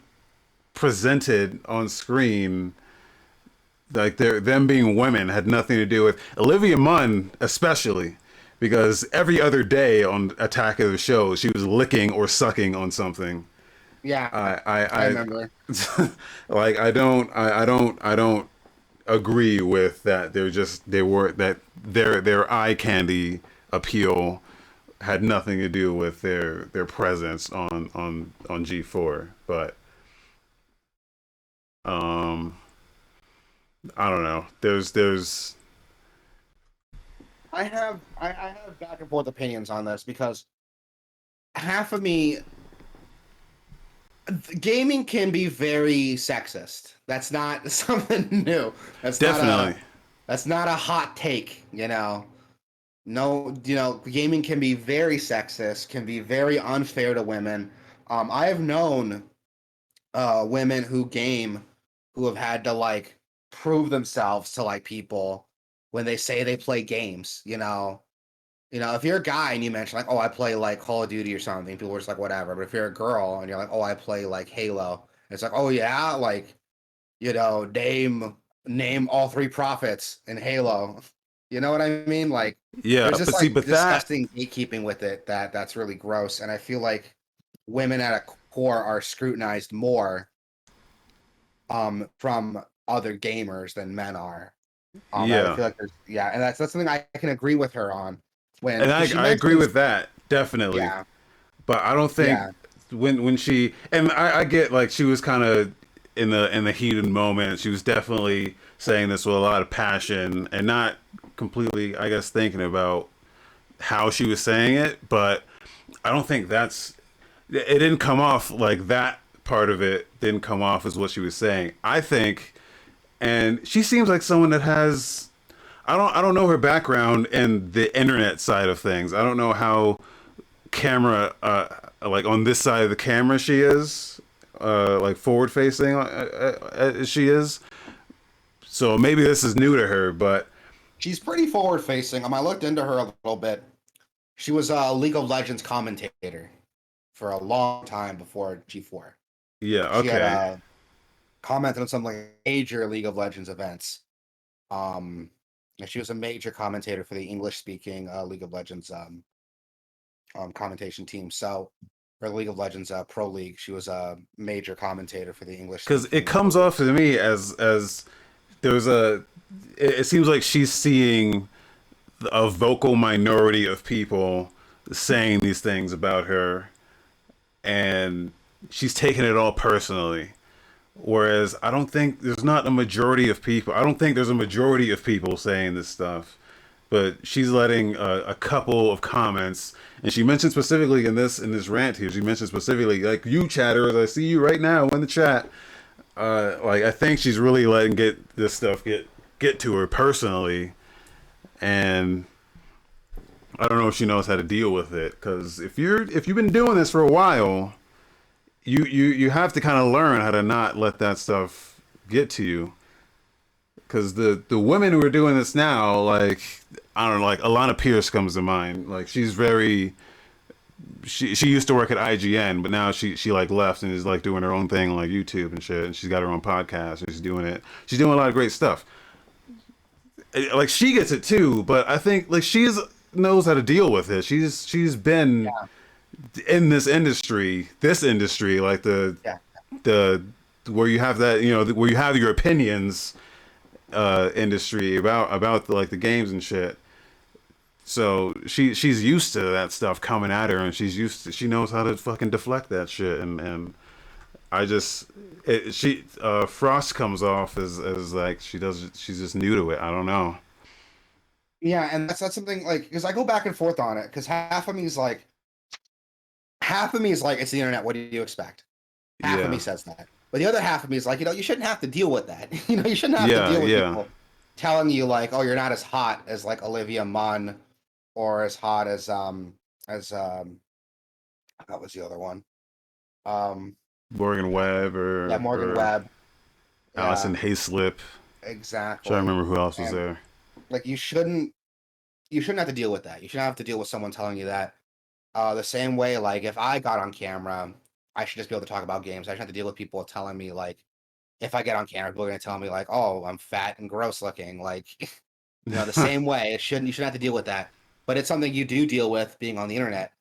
presented on screen like them being women had nothing to do with Olivia Munn especially because every other day on Attack of the Show she was licking or sucking on something. yeah. I I remember. like I don't agree with that. They were that their eye candy appeal had nothing to do with their presence on G4. But um I don't know. I have back and forth opinions on this because half of me gaming can be very sexist. That's not something new. That's not a definitely That's not a hot take, you know. No, you know, gaming can be very sexist, can be very unfair to women. I have known women who game who have had to like prove themselves to like people when they say they play games, you know. You know, if you're a guy and you mention like, oh, I play like Call of Duty or something, people are just like, whatever. But if you're a girl and you're like, oh, I play like Halo, it's like, oh yeah, like, you know, name all three prophets in Halo. You know what I mean? Like, Yeah, there's this but see, like but that, disgusting gatekeeping with it that's really gross. And I feel like women at a core are scrutinized more from other gamers than men are. I yeah, feel like there's yeah, and that's something I can agree with her on when and because she I agree mentions with that definitely. yeah, But I don't think yeah, when she, and I get like she was kind of in the heated moment. She was definitely saying this with a lot of passion and not completely, I guess, thinking about how she was saying it. But I don't think that's it. Didn't come off like that part of it didn't come off as what she was saying. I think, and she seems like someone that has. I don't know her background and the internet side of things. I don't know how camera like on this side of the camera she is like forward facing she is, so maybe this is new to her, but she's pretty forward facing. I looked into her a little bit. She was a League of Legends commentator for a long time before G4. yeah, She had okay, commented on some like major League of Legends events. Um, and she was a major commentator for the English speaking League of Legends commentation team. So for the League of Legends Pro League, she was a major commentator for the English because it speaking Pro comes League. off to me as there's a it seems like she's seeing a vocal minority of people saying these things about her, and she's taking it all personally. Whereas I don't think there's not a majority of people. I don't think there's a majority of people saying this stuff, but she's letting a couple of comments, and she mentioned specifically in this rant here. She mentioned specifically like you chatters. I see you right now in the chat. Like I think she's really letting get this stuff get to her personally, and I don't know if she knows how to deal with it. Because if you've been doing this for a while, you have to kind of learn how to not let that stuff get to you. Because the women who are doing this now, like I don't know, like Alana Pierce comes to mind. Like she used to work at IGN, but now she like left and is like doing her own thing on like YouTube and shit. And she's got her own podcast. And she's doing it. She's doing a lot of great stuff. Like she gets it too, but I think like she's knows how to deal with it. She's been Yeah, in this industry, like yeah. the where you have that, where you have your opinions industry about like the games and shit. So she's used to that stuff coming at her, and she knows how to fucking deflect that shit. And I just she Frost comes off as like she's just new to it. I don't know. Yeah, and that's something like because I go back and forth on it because half of me is like it's the internet. What do you expect? Half of me Yeah, says that, but the other half of me is like, you know, you shouldn't have to deal with that. You know, you shouldn't have to yeah, deal with yeah. people telling you like, oh, you're not as hot as like Olivia Munn or as hot as what was the other one? Um, Morgan Webb yeah, Morgan or Webb. Yeah, Allison Hayslip. Trying to exactly. remember who else was And there. like you shouldn't have to deal with that. You shouldn't have to deal with someone telling you that. The same way, like if I got on camera, I should just be able to talk about games. I shouldn't have to deal with people telling me like if I get on camera, people are gonna tell me like, "Oh, I'm fat and gross looking." Like, you know, the same way, you shouldn't have to deal with that. But it's something you do deal with being on the internet.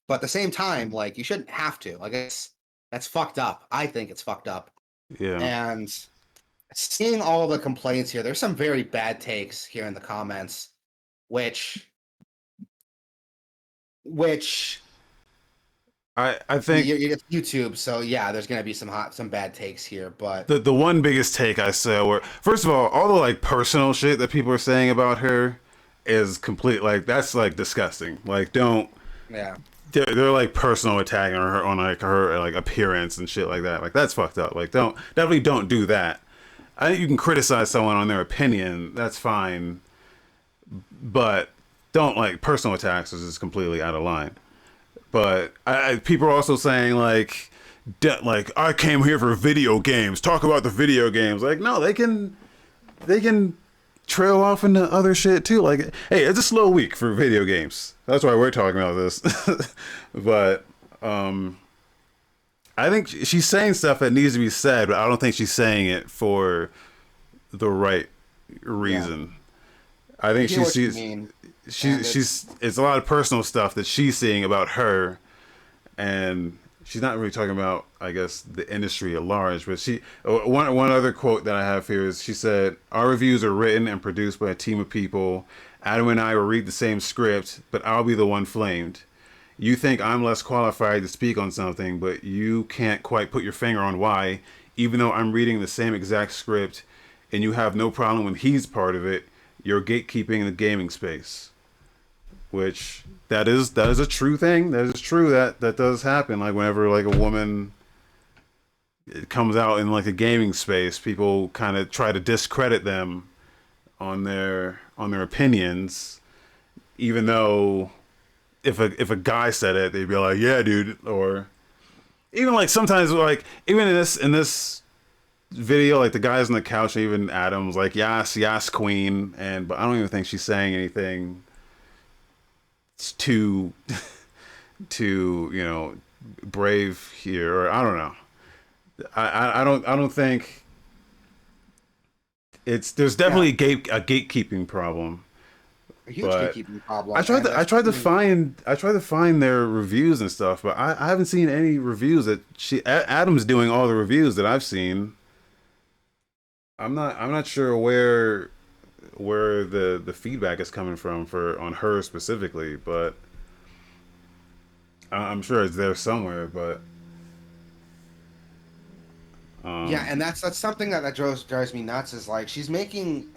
But at the same time, like you shouldn't have to. Like that's fucked up. I think it's fucked up. Yeah. And seeing all the complaints here, there's some very bad takes here in the comments, which which I think it's YouTube, so yeah, there's gonna be some bad takes here, but the one biggest take I saw were, first of all the like personal shit that people are saying about her is complete, like that's like disgusting. Like don't yeah, they're like personal attacking her on like her like appearance and shit like that. Like that's fucked up. Like don't definitely don't do that. I think you can criticize someone on their opinion. That's fine, but don't like personal attacks is completely out of line. But people are also saying like I came here for video games. Talk about the video games. Like no, they can trail off into other shit too. Like hey, it's a slow week for video games. That's why we're talking about this. But um, I think she's saying stuff that needs to be said, but I don't think she's saying it for the right Yeah, reason. I I think hear she what you sees mean, she and she's it's a lot of personal stuff that she's seeing about her, and she's not really talking about I guess the industry at large. But one other quote that I have here is she said, "Our reviews are written and produced by a team of people. Adam and I will read the same script, but I'll be the one flamed. You think I'm less qualified to speak on something, but you can't quite put your finger on why, even though I'm reading the same exact script and you have no problem when he's part of it. You're gatekeeping the gaming space." Which that is a true thing. That is true that does happen. Like whenever like a woman comes out in like a gaming space, people kind of try to discredit them on their opinions, even though if a guy said it, they'd be like, "Yeah, dude," or even like sometimes like even in this video, like the guys on the couch, and even Adam's like, "Yes, yes, queen," and but I don't even think she's saying anything too too brave here, or I don't know. I don't think it's there's yeah, definitely a gatekeeping problem, a huge but gatekeeping problem, and I tried to especially find their reviews and stuff, but I haven't seen any reviews that Adam's doing all the reviews that I've seen. I'm not sure where the feedback is coming from for on her specifically, but I'm sure it's there somewhere. But yeah, um, and that's something that drives me nuts. Is like she's making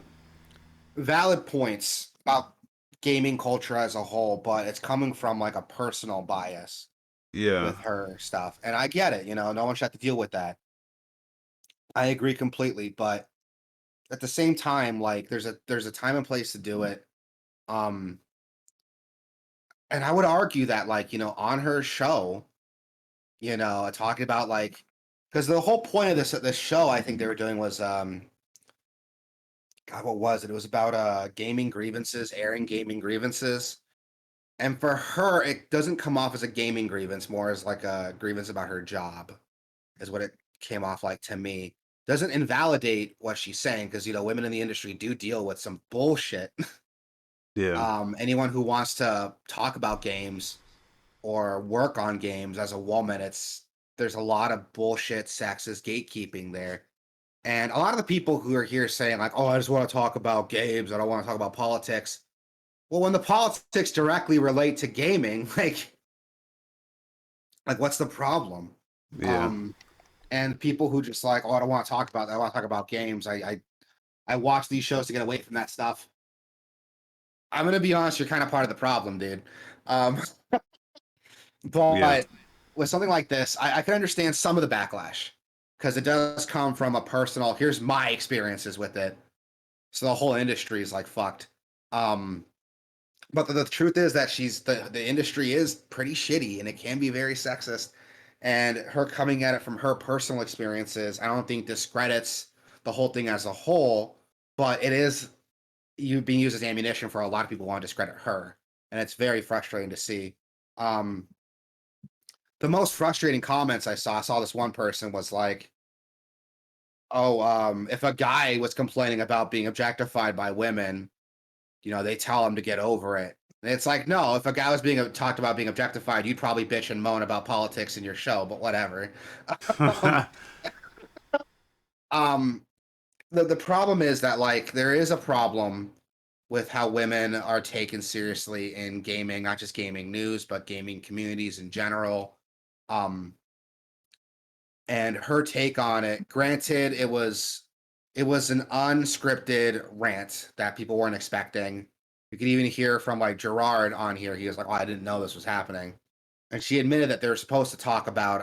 valid points about gaming culture as a whole, but it's coming from like a personal bias yeah, with her stuff. And I get it, no one should have to deal with that. I agree completely, but at the same time, like there's a time and place to do it. Um, and I would argue that like, on her show, talking about like because the whole point of this show I think they were doing was God, what was it? It was about gaming grievances, airing gaming grievances. And for her, it doesn't come off as a gaming grievance, more as like a grievance about her job, is what it came off like to me. Doesn't invalidate what she's saying because women in the industry do deal with some bullshit. yeah, Anyone who wants to talk about games or work on games as a woman, there's a lot of bullshit, sexist gatekeeping there. And a lot of the people who are here saying like, "Oh, I just want to talk about games. I don't want to talk about politics." Well, when the politics directly relate to gaming, like what's the problem? yeah. Um, and people who just like, oh, I don't want to talk about that. I want to talk about games. I watch these shows to get away from that stuff. I'm gonna be honest, you're kind of part of the problem, dude. Um, Yeah. but with something like this, I can understand some of the backlash because it does come from a personal. Here's my experiences with it. So the whole industry is like fucked. Um, but the truth is that the industry is pretty shitty and it can be very sexist. And her coming at it from her personal experiences, I don't think discredits the whole thing as a whole, but it is you being used as ammunition for a lot of people who want to discredit her. And it's very frustrating to see. Um, the most frustrating comments I saw this one person was like, oh, if a guy was complaining about being objectified by women, they tell him to get over it. And it's like, no, if a guy was being talked about being objectified, you'd probably bitch and moan about politics in your show, but whatever. um, um, the problem is that like there is a problem with how women are taken seriously in gaming, not just gaming news, but gaming communities in general. Um, and her take on it, granted, it was an unscripted rant that people weren't expecting. You could even hear from like Gerard on here. He was like, "Oh, I didn't know this was happening," and she admitted that they were supposed to talk about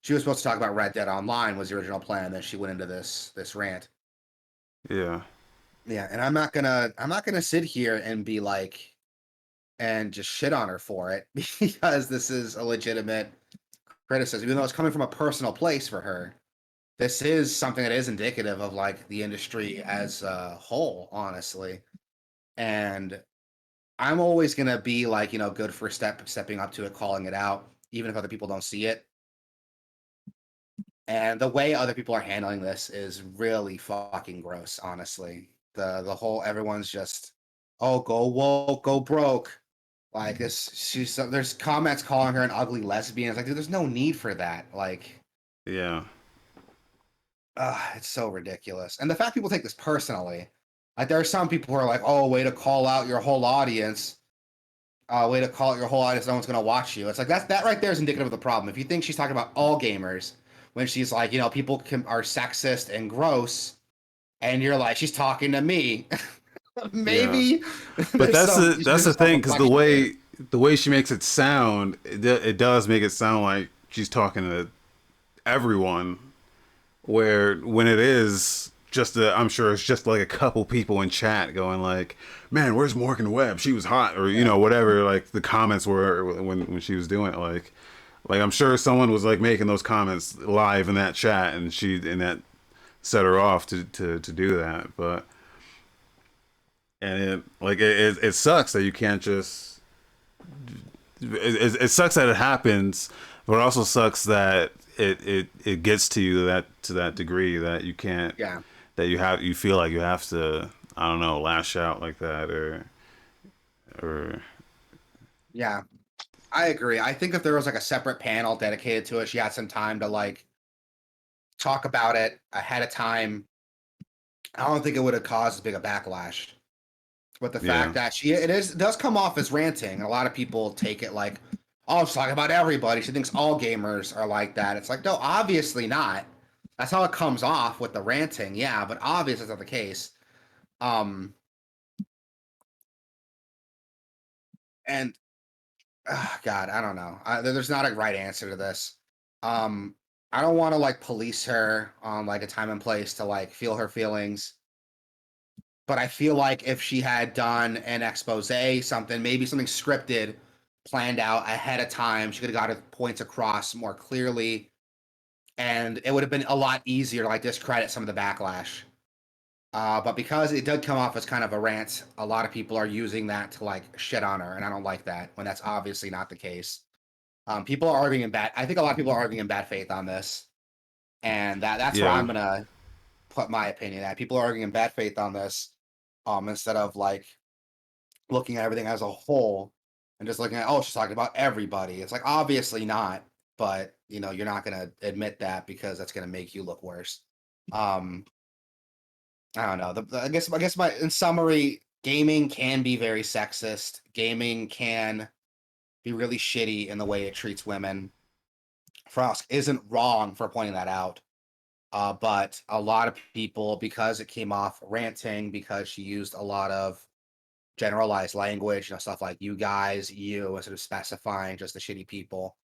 She was supposed to talk about Red Dead Online was the original plan, and then she went into this rant. Yeah. Yeah, and I'm not gonna sit here and be like and just shit on her for it because this is a legitimate criticism, even though it's coming from a personal place for her. This is something that is indicative of like the industry as a whole, honestly. And I'm always gonna be like, good for stepping up to it, calling it out, even if other people don't see it. And the way other people are handling this is really fucking gross, honestly. The whole everyone's just, oh, go woke, go broke. Like this, there's comments calling her an ugly lesbian. It's like, dude, there's no need for that. Like, Yeah. it's so ridiculous. And the fact people take this personally, like there are some people who are like, oh, way to call out your whole audience. Way to call out your whole audience. No one's gonna watch you. It's like that right there is indicative of the problem. If you think she's talking about all gamers, when she's like, people are sexist and gross, and you're like, she's talking to me. Yeah. Maybe But there's some that's the there's some thing, because reflection here. the way she makes it sound, it does make it sound like she's talking to everyone. Where when it is just I'm sure it's just like a couple people in chat going like, "Man, where's Morgan Webb? She was hot," or Yeah. whatever. Like the comments were when she was doing it. Like I'm sure someone was like making those comments live in that chat, and that set her off to do that. But and it sucks that you can't just it sucks that it happens, but it also sucks that it gets to you to that degree that you can't Yeah. that you feel like you have to, I don't know, lash out like that or Yeah. I agree. I think if there was like a separate panel dedicated to it, she had some time to like talk about it ahead of time. I don't think it would have caused as big a backlash. But the yeah. fact that it does come off as ranting, and a lot of people take it like, oh, she's talking about everybody. She thinks all gamers are like that. It's like, no, obviously not. That's how it comes off with the ranting, yeah, but obviously that's not the case. Um, and God, I don't know. There's not a right answer to this. Um, I don't want to like police her on like a time and place to like feel her feelings. But I feel like if she had done an expose, something, maybe something scripted, planned out ahead of time, she could have got her points across more clearly, and it would have been a lot easier to like discredit some of the backlash. But because it did come off as kind of a rant, a lot of people are using that to like shit on her, and I don't like that when that's obviously not the case. People are arguing in bad. I think a lot of people are arguing in bad faith on this, and that's where Yeah. I'm gonna put my opinion at. People are arguing in bad faith on this, instead of like looking at everything as a whole and just looking at, oh, she's talking about everybody. It's like obviously not, but you're not gonna admit that because that's gonna make you look worse. Um, I don't know. I guess my in summary, gaming can be very sexist. Gaming can be really shitty in the way it treats women. Frost isn't wrong for pointing that out. But a lot of people, because it came off ranting, because she used a lot of generalized language, stuff like you guys, you, instead of specifying just the shitty people.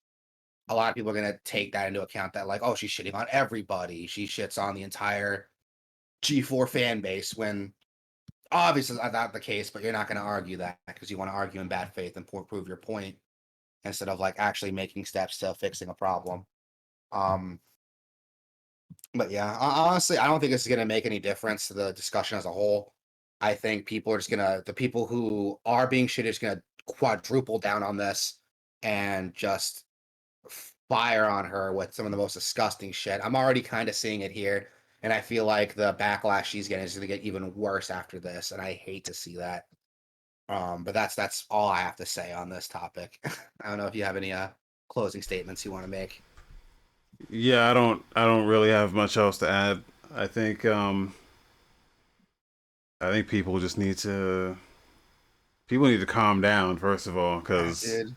A lot of people are gonna take that into account that like, oh, she's shitting on everybody. She shits on the entire G4 fan base when obviously that's not the case, but you're not gonna argue that because you want to argue in bad faith and prove your point instead of like actually making steps to fixing a problem. Um, but yeah, honestly, I don't think this is gonna make any difference to the discussion as a whole. I think people are just gonna the people who are being shitty is gonna quadruple down on this and just fire on her with some of the most disgusting shit. I'm already kind of seeing it here, and I feel like the backlash she's getting is gonna get even worse after this, and I hate to see that. But that's all I have to say on this topic. I don't know if you have any closing statements you want to make. Yeah, I don't really have much else to add. I think um I think people need to calm down first of all, Yeah, cuz dude.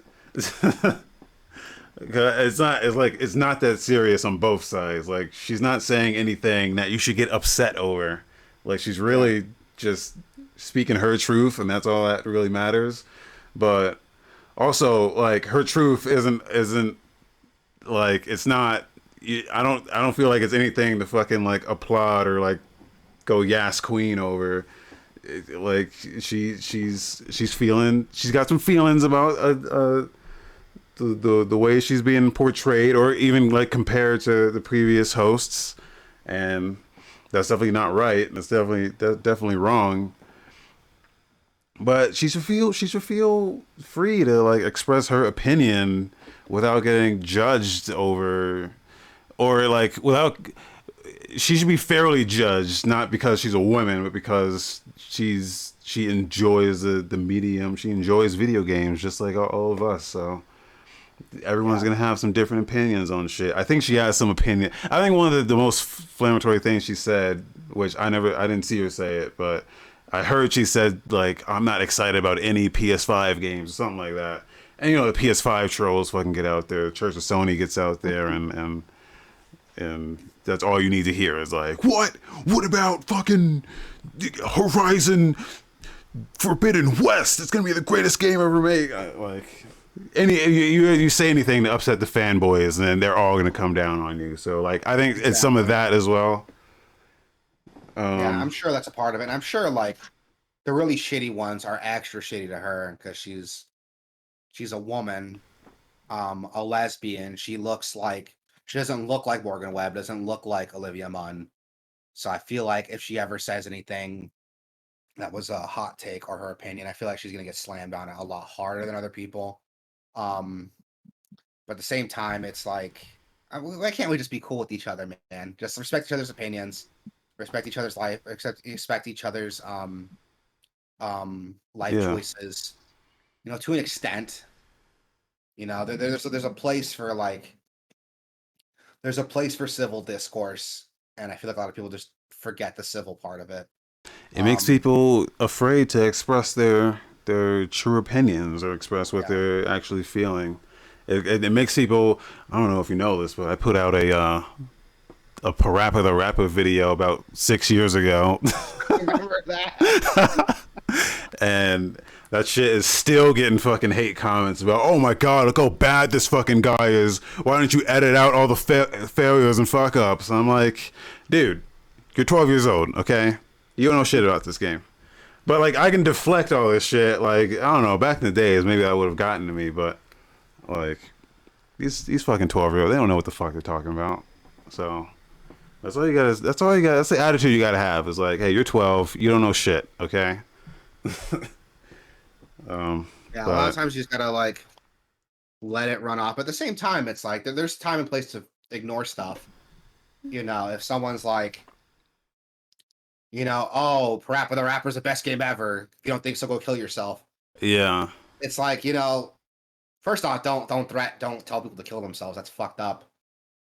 it's not that serious on both sides. Like she's not saying anything that you should get upset over. Like she's Yeah. really just speaking her truth, and that's all that really matters. But also, like her truth isn't like it's not. I don't feel like it's anything to fucking like applaud or like go yas queen over. Like she's feeling, she's got some feelings about the way she's being portrayed, or even like compared to the previous hosts, and that's definitely not right. That's definitely wrong. But she should feel free to like express her opinion without getting judged over, or like without, she should be fairly judged, not because she's a woman, but because she enjoys the medium. She enjoys video games just like all of us. So everyone's Yeah. gonna have some different opinions on shit. I think she has some opinion. I think one of the most inflammatory things she said, which I didn't see her say it, but I heard she said like, I'm not excited about any PS5 games or something like that. And you know the PS5 trolls fucking get out there. Church of Sony gets out there, and that's all you need to hear is like, what? What about fucking Horizon Forbidden West? It's gonna be the greatest game ever made. Like, you say anything to upset the fanboys, and then they're all gonna come down on you. So like, I think it's some of Exactly. that as well. Yeah, I'm Um, sure that's a part of it. And I'm sure like the really shitty ones are extra shitty to her because she's a woman, a lesbian. She doesn't look like Morgan Webb, doesn't look like Olivia Munn. So I feel like if she ever says anything that was a hot take or her opinion, I feel like she's gonna get slammed on it a lot harder than other people. Um, but at the same time, it's like, why can't we just be cool with each other, man? Just respect each other's opinions, respect each other's life, respect each other's life yeah. choices. You know, to an extent. You know, there's a place for like there's a place for civil discourse, and I feel like a lot of people just forget the civil part of it. It makes Um, people afraid to express their true opinions or express what yeah. they're actually feeling. It makes people. I don't know if you know this, but I put out a Parappa the Rapper video about 6 years ago. Remember that? And that shit is still getting fucking hate comments about, oh my god, look how bad this fucking guy is. Why don't you edit out all the failures and fuck ups? And I'm like, dude, you're 12 years old, okay? You don't know shit about this game. But like, I can deflect all this shit. Like, I don't know. Back in the days, maybe that would have gotten to me. But like, these fucking 12-year-olds, they don't know what the fuck they're talking about. So that's all you got. That's all you got. That's the attitude you got to have. Is like, hey, you're 12. You don't know shit. Okay. Um, Yeah, a lot of but times you just gotta like let it run off. But at the same time, it's like there's time and place to ignore stuff. You know, if someone's like, oh, Parappa the Rapper's the best game ever. If you don't think so, go kill yourself. yeah, It's like, first off, don't tell people to kill themselves. That's fucked up.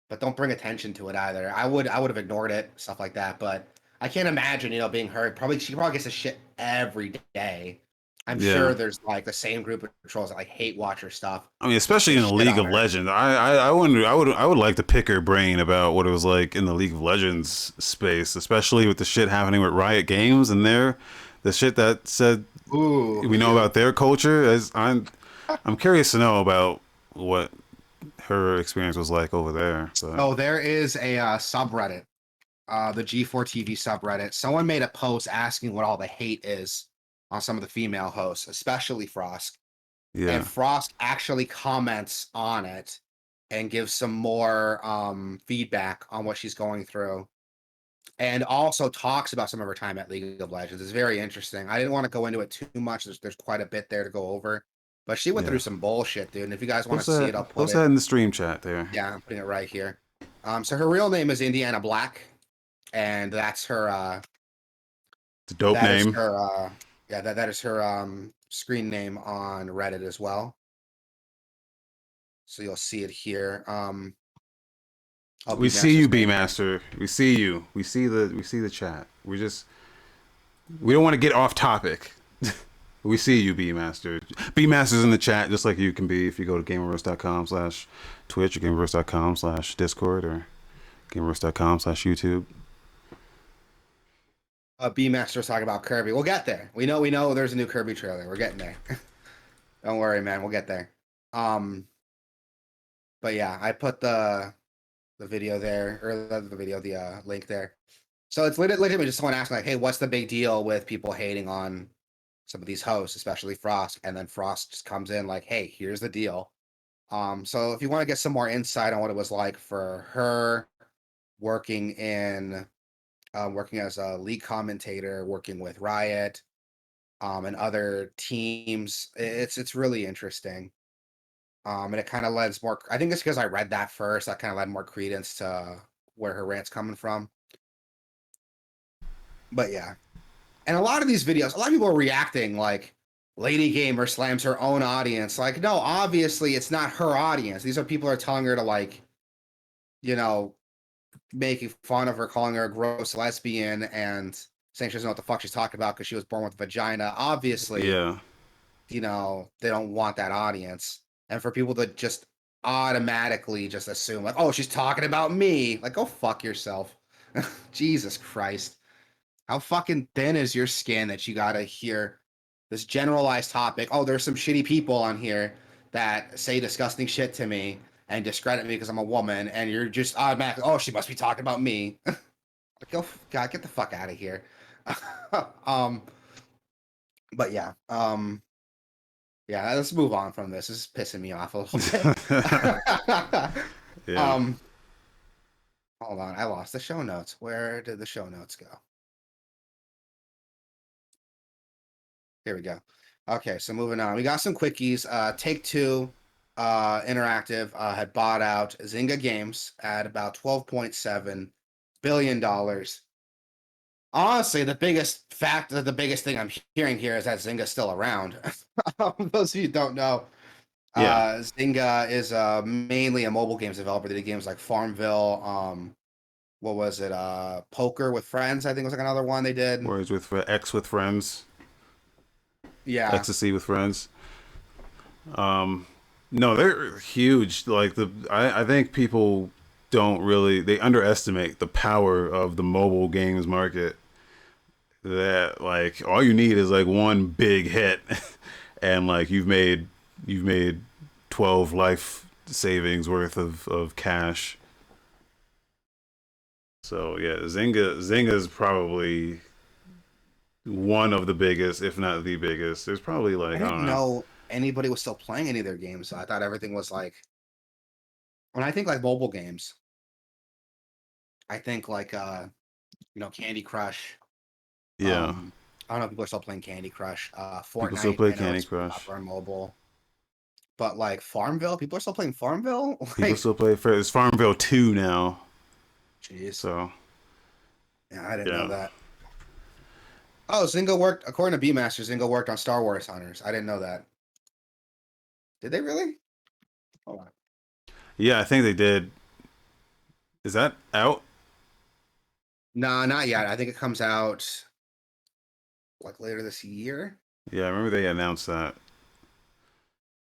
But don't bring attention to it either. I would have ignored it, stuff like that. But I can't imagine, being hurt. She probably gets this shit every day. I'm yeah. sure there's like the same group of trolls that like hate watcher stuff. I mean, especially Just in the shit League on of her. Legends. I wonder. I would like to pick her brain about what it was like in the League of Legends space, especially with the shit happening with Riot Games and the shit that said Ooh, we me know too. about their culture. As I'm curious to know about what her experience was like over there. But So there is a subreddit, the G4 TV subreddit. Someone made a post asking what all the hate is on some of the female hosts, especially Frost. And yeah, Frost actually comments on it and gives some more feedback on what she's going through, and also talks about some of her time at League of Legends. It's very interesting. I didn't want to go into it too much. There's quite a bit there to go over, but she went through yeah. some bullshit, dude. And if you guys want to Post see that. it, I'll put Post it. that in the stream chat there. Yeah, I'm putting it right here. So her real name is Indiana Black, and that's her. It's a dope That is name. her. Yeah, that is her screen name on Reddit as well. So you'll see it here. Oh, We see Beatmaster's you, B name. Master. We see you. We see the chat. We don't want to get off topic. We see you, B Master. B Master's in the chat, just like you can be if you go to gameverse.com/Twitch or gameverse.com/Discord or gameverse.com/YouTube. B Master's talking about Kirby. We'll get there. We know there's a new Kirby trailer. We're getting there. Don't worry, man. We'll get there. Um, but yeah, I put the video there, or the video, the link there. So it's literally just someone asking like, "Hey, what's the big deal with people hating on some of these hosts, especially Frost?" And then Frost just comes in like, "Hey, here's the deal." So if you want to get some more insight on what it was like for her working in working as a lead commentator, working with Riot, and other teams, it's really interesting. And it kind of lends more. I think it's because I read that first. That kind of led more credence to where her rant's coming from. But yeah, and a lot of these videos, a lot of people are reacting like Lady Gamer slams her own audience. Like, no, obviously it's not her audience. These are people who are telling her to like, you know, making fun of her, calling her a gross lesbian, and saying she doesn't know what the fuck she's talking about because she was born with a vagina. Obviously, Yeah. they don't want that audience. And for people to just automatically just assume, like, oh, she's talking about me, like, go fuck yourself. Jesus Christ. How fucking thin is your skin that you gotta hear this generalized topic? Oh, there's some shitty people on here that say disgusting shit to me and discredit me because I'm a woman, and you're just automatically, oh, she must be talking about me. Like, go, God, get the fuck out of here. um, but yeah, yeah, let's move on from this. This is pissing me off a little bit. Yeah. um, hold on, I lost the show notes. Where did the show notes go? Here we go. Okay, so moving on. We got some quickies. Take-Two Interactive had bought out Zynga Games at about $12.7 billion. Honestly, the biggest thing I'm hearing here is that Zynga's still around. Those of you who don't know, Yeah. Zynga is mainly a mobile games developer. They did games like Farmville. What was it? Poker with Friends, I think was like another one they did. Whereas with X with friends, Yeah, ecstasy with friends. No, they're huge. Like I think people don't really they underestimate the power of the mobile games market. That like all you need is like one big hit, and like you've made 12 life savings worth of cash. So yeah, Zynga is probably one of the biggest, if not the biggest. There's probably I like I didn't don't know. know anybody was still playing any of their games. So I thought everything was like when I think like mobile games, I think like Candy Crush. Yeah, Um, I don't know if people are still playing Candy Crush. people still Fortnite, play I know Candy it's really Crush. popular on mobile, but like Farmville, people are still playing Farmville. People Like, still play. It's Farmville 2 now. jeez, So yeah, I didn't know yeah, that. Oh, Zynga worked according to B Master. Zynga worked on Star Wars Hunters. I didn't know that. Did they really? Hold on. yeah. I think they did. Is that out? Nah, not yet. I think it comes out like later this year. Yeah, I remember they announced that.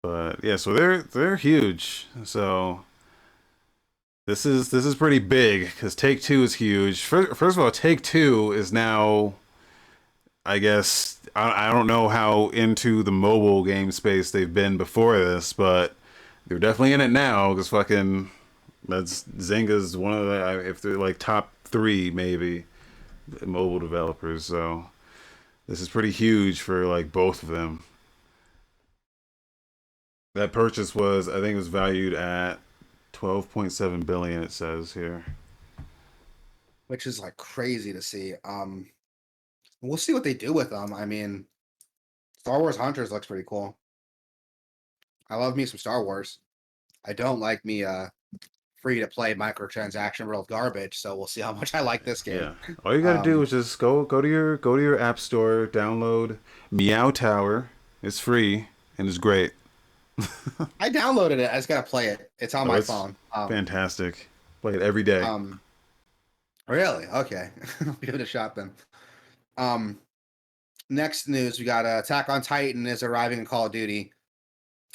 But yeah, so they're huge. So this is pretty big because Take Two is huge. First of all, Take Two is now, I guess, I don't know how into the mobile game space they've been before this, but they're definitely in it now because fucking that's Zynga's one of the if they're like top three maybe mobile developers. So this is pretty huge for like both of them. That purchase was I think it was valued at 12.7 billion. It says here. Which is like crazy to see. We'll see what they do with them. I mean, Star Wars Hunters looks pretty cool. I love me some Star Wars. I don't like me free to play microtransaction world garbage, so we'll see how much I like this game. Yeah. All you got to do Um, is just go to your app store, download Meow Tower. It's free and it's great. I downloaded it. I just gotta play it. It's on Oh, my it's phone. fantastic. Play it every day. Um, really? Okay, I'll give it a shot then. Um, Next news, we got Attack on Titan is arriving in Call of Duty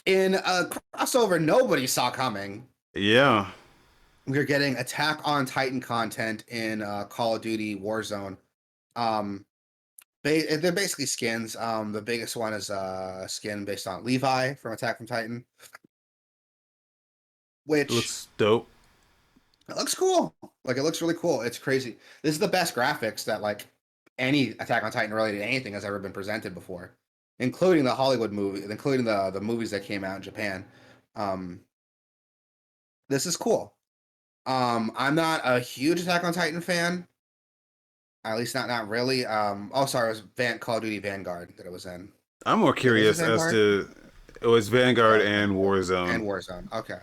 in a crossover nobody saw coming. Yeah. We're getting Attack on Titan content in Call of Duty Warzone. Um, they're basically skins. The biggest one is a skin based on Levi from Attack from Titan, It which looks dope. It looks cool. Like it looks really cool. It's crazy. This is the best graphics that like any Attack on Titan related anything has ever been presented before, including the Hollywood movie, including the movies that came out in Japan. Um, this is cool. I'm not a huge Attack on Titan fan. At least not really. Oh, sorry, it was Call of Duty Vanguard that it was in. I'm more Is it curious as Vanguard? to it was Vanguard Yeah, it's and Vanguard Warzone. and Warzone. Okay.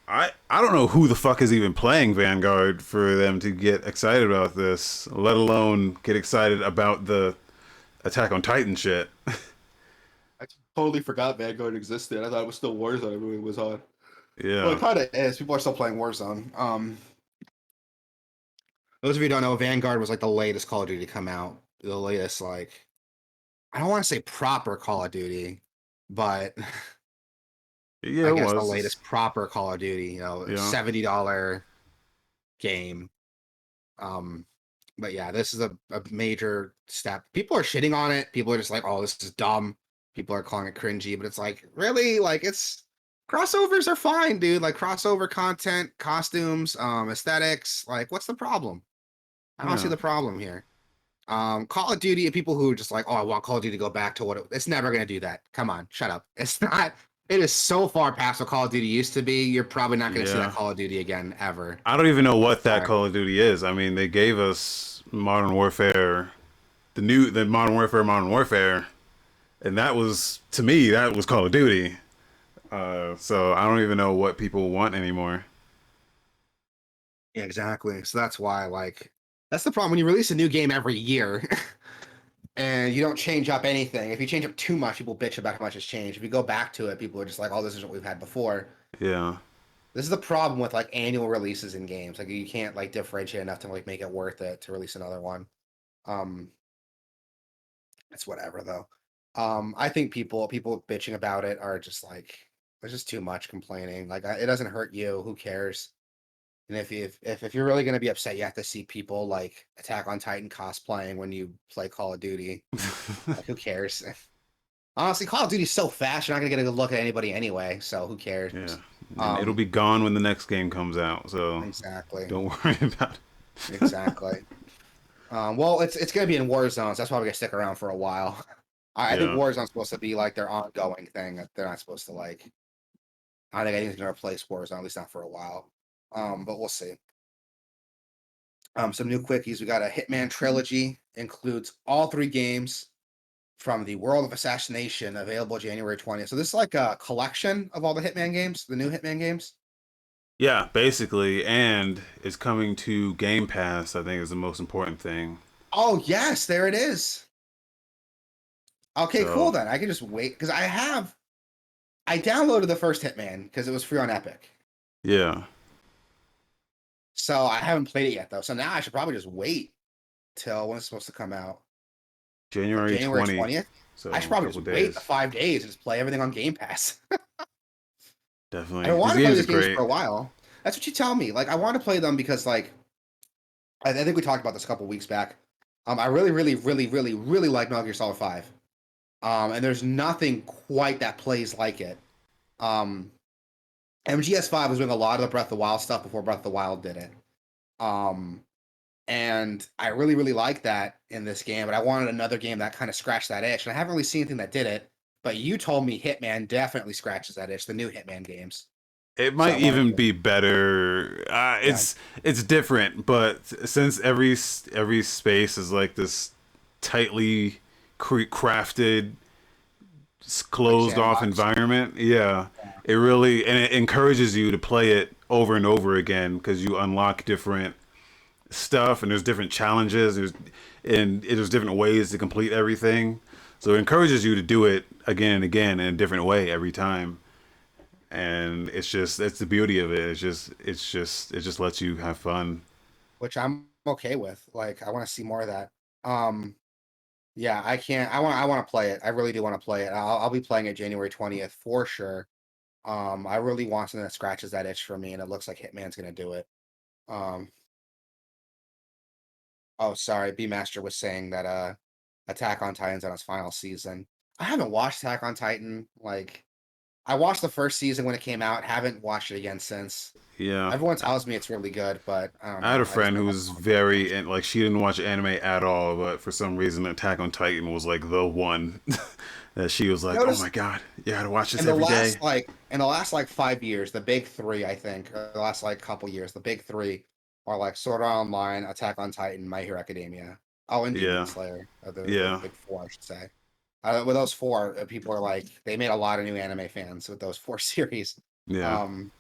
I don't know who the fuck is even playing Vanguard for them to get excited about this, let alone get excited about the Attack on Titan shit. I totally forgot Vanguard existed. I thought it was still Warzone everyone was on. Well, it Yeah. kind of is. People are still playing Warzone. Those of you who don't know, Vanguard was like the latest Call of Duty to come out. The latest, like, I don't want to say proper Call of Duty, but Yeah, I it guess the was. latest proper Call of Duty, Yeah. $70 game. Um, but yeah, this is a major step. People are shitting on it. People are just like, oh, this is dumb. People are calling it cringy, but it's like, really? Like, it's crossovers are fine, dude. Like, crossover content, costumes, aesthetics. Like, what's the problem? I don't see Yeah. the problem here. Call of Duty, people who are just like, oh, I want Call of Duty to go back to it's never gonna do that. Come on, shut up. It's not. It is so far past what Call of Duty used to be. You're probably not gonna see that Yeah. Call of Duty again ever. I don't even know I'm what that sorry. Call of Duty is. I mean, they gave us Modern Warfare, the Modern Warfare, and that was to me that was Call of Duty. So I don't even know what people want anymore. Yeah, exactly. So that's why, like, that's the problem when you release a new game every year and you don't change up anything. If you change up too much, people bitch about how much has changed. If you go back to it, people are just like, oh, this is what we've had before. Yeah. This is the problem with like annual releases in games. Like you can't like differentiate enough to like make it worth it to release another one. Um, it's whatever though. I think people bitching about it are just like there's just too much complaining. Like it doesn't hurt you. Who cares? And if you're really gonna be upset, you have to see people like Attack on Titan cosplaying when you play Call of Duty. Like who cares? Honestly, Call of Duty's so fast, you're not gonna get a good look at anybody anyway. So who cares? Yeah. And it'll Um, be gone when the next game comes out. So exactly, don't worry about it. exactly. Well, it's gonna be in Warzones. That's why we're gonna stick around for a while. I think Yeah. Warzone's supposed to be like their ongoing thing. They're not supposed to like. I don't think anything's gonna replace Warzone, at least not for a while. But we'll see. Some new quickies. We got a Hitman Trilogy, includes all three games from the World of Assassination, available January 20th. So this is like a collection of all the Hitman games, the new Hitman games. Yeah, basically, and it's coming to Game Pass. I think is the most important thing. Oh yes, there it is. Okay, cool So then. I can just wait because I downloaded the first Hitman because it was free on Epic. yeah, So I haven't played it yet though. So now I should probably just wait till when it's supposed to come out. Like January January 20. 20th. I should So a probably couple just wait the days. 5 days and just play everything on Game Pass. I Definitely, these want to play games are these games for great. a while. That's what you tell me. Like I want to play them because like I think we talked about this a couple weeks back. I really, really, really, really, really like Metal Gear Solid 5. And there's nothing quite that plays like it. Um, MGS5 was doing a lot of the Breath of the Wild stuff before Breath of the Wild did it. Um, and I really, really like that in this game, but I wanted another game that kind of scratched that itch. And I haven't really seen anything that did it, but you told me Hitman definitely scratches that itch, the new Hitman games. It So I might wanted even to, be better. yeah, It's different, but since every space is like this tightly crafted, like closed off sandbox. environment, yeah, Yeah, it really and it encourages you to play it over and over again because you unlock different stuff and there's different challenges. There's different ways to complete everything, so it encourages you to do it again and again in a different way every time. And it's the beauty of it. It just lets you have fun. which I'm okay with. Like, I want to see more of that. Um, yeah, I can't. I want to play it. I really do want to play it. I'll be playing it January 20th for sure. I really want something that scratches that itch for me, and it looks like Hitman's gonna do it. Um, oh, sorry, B Master was saying that Attack on Titan's on its final season. I haven't watched Attack on Titan. Like, I watched the first season when it came out. Haven't watched it again since. Yeah. Everyone tells me it's really good, but I don't I had know. a I just friend who never was very and like she didn't watch anime at all, but for some reason Attack on Titan was like the one that she was like, "Oh my noticed god, you gotta watch this every day." in the last like 5 years, the big three, I think, or the last like couple years, the big three are like Sword Art Online, Attack on Titan, My Hero Academia. Oh, and Demon Yeah, Slayer, are the yeah, big four, I should say. With those four, people are like they made a lot of new anime fans with those four series. yeah, Um,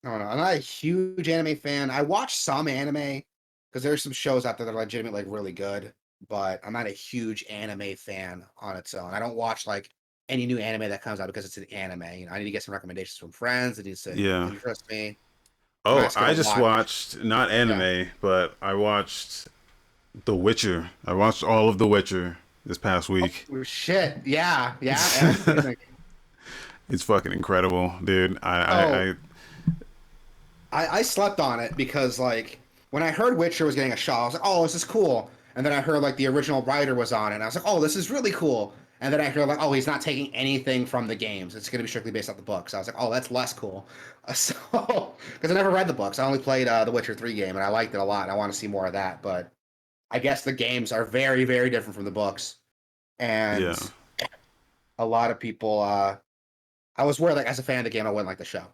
I don't know. I'm not a huge anime fan. I watch some anime because there's some shows out there that are legitimately like really good, but I'm not a huge anime fan on its own. I don't watch like any new anime that comes out because it's an anime. You know, I need to get some recommendations from friends. It needs to yeah. interest me. I'm Oh, not just I gonna just watch. watched not Yeah. anime, but I watched The Witcher. I watched all of The Witcher this past week. Oh, shit. Yeah. Yeah. And what do you think? It's fucking incredible, dude. So I slept on it because like when I heard Witcher was getting a shot, I was like, oh, this is cool. And then I heard like the original writer was on it, and I was like, oh, this is really cool. And then I heard like, oh, he's not taking anything from the games. It's going to be strictly based off the books. I was like, oh, that's less cool. So, because I never read the books, I only played the Witcher 3 game, and I liked it a lot. And I want to see more of that. But I guess the games are very, very different from the books, and Yeah. a lot of people. I was worried, like as a fan of the game, I wouldn't like the show,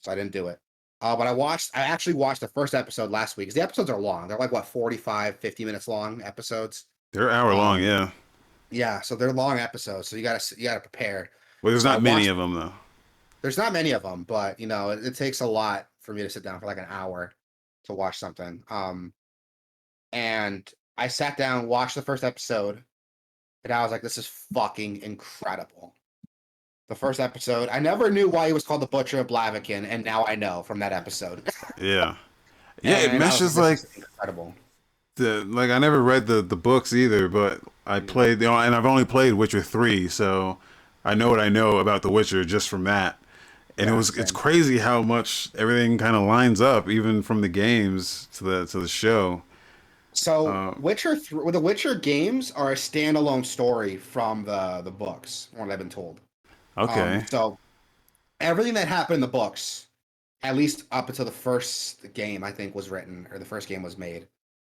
so I didn't do it. But I actually watched the first episode last week. 'Cause the episodes are long. They're like what 45, 50 minutes long episodes. They're an hour long, Um, yeah. yeah, so they're long episodes. So you gotta prepare. Well, there's So I not many watched. of them though. There's not many of them, but you know it takes a lot for me to sit down for like an hour to watch something. And I sat down, watched the first episode, and I was like, "This is fucking incredible." The first episode, I never knew why he was called the Butcher of Blaviken, and now I know from that episode. Yeah. Yeah, it And I was like, meshes "This like is incredible." I never read the books either, but I Mm. played and I've only played Witcher 3, so I know what I know about The Witcher just from that. And Yeah, it's same. crazy how much everything kind of lines up even from the games to the show. So, Uh, The Witcher games are a standalone story from the books, from what I've been told. okay. So everything that happened in the books, at least up until the first game, I think was written or the first game was made,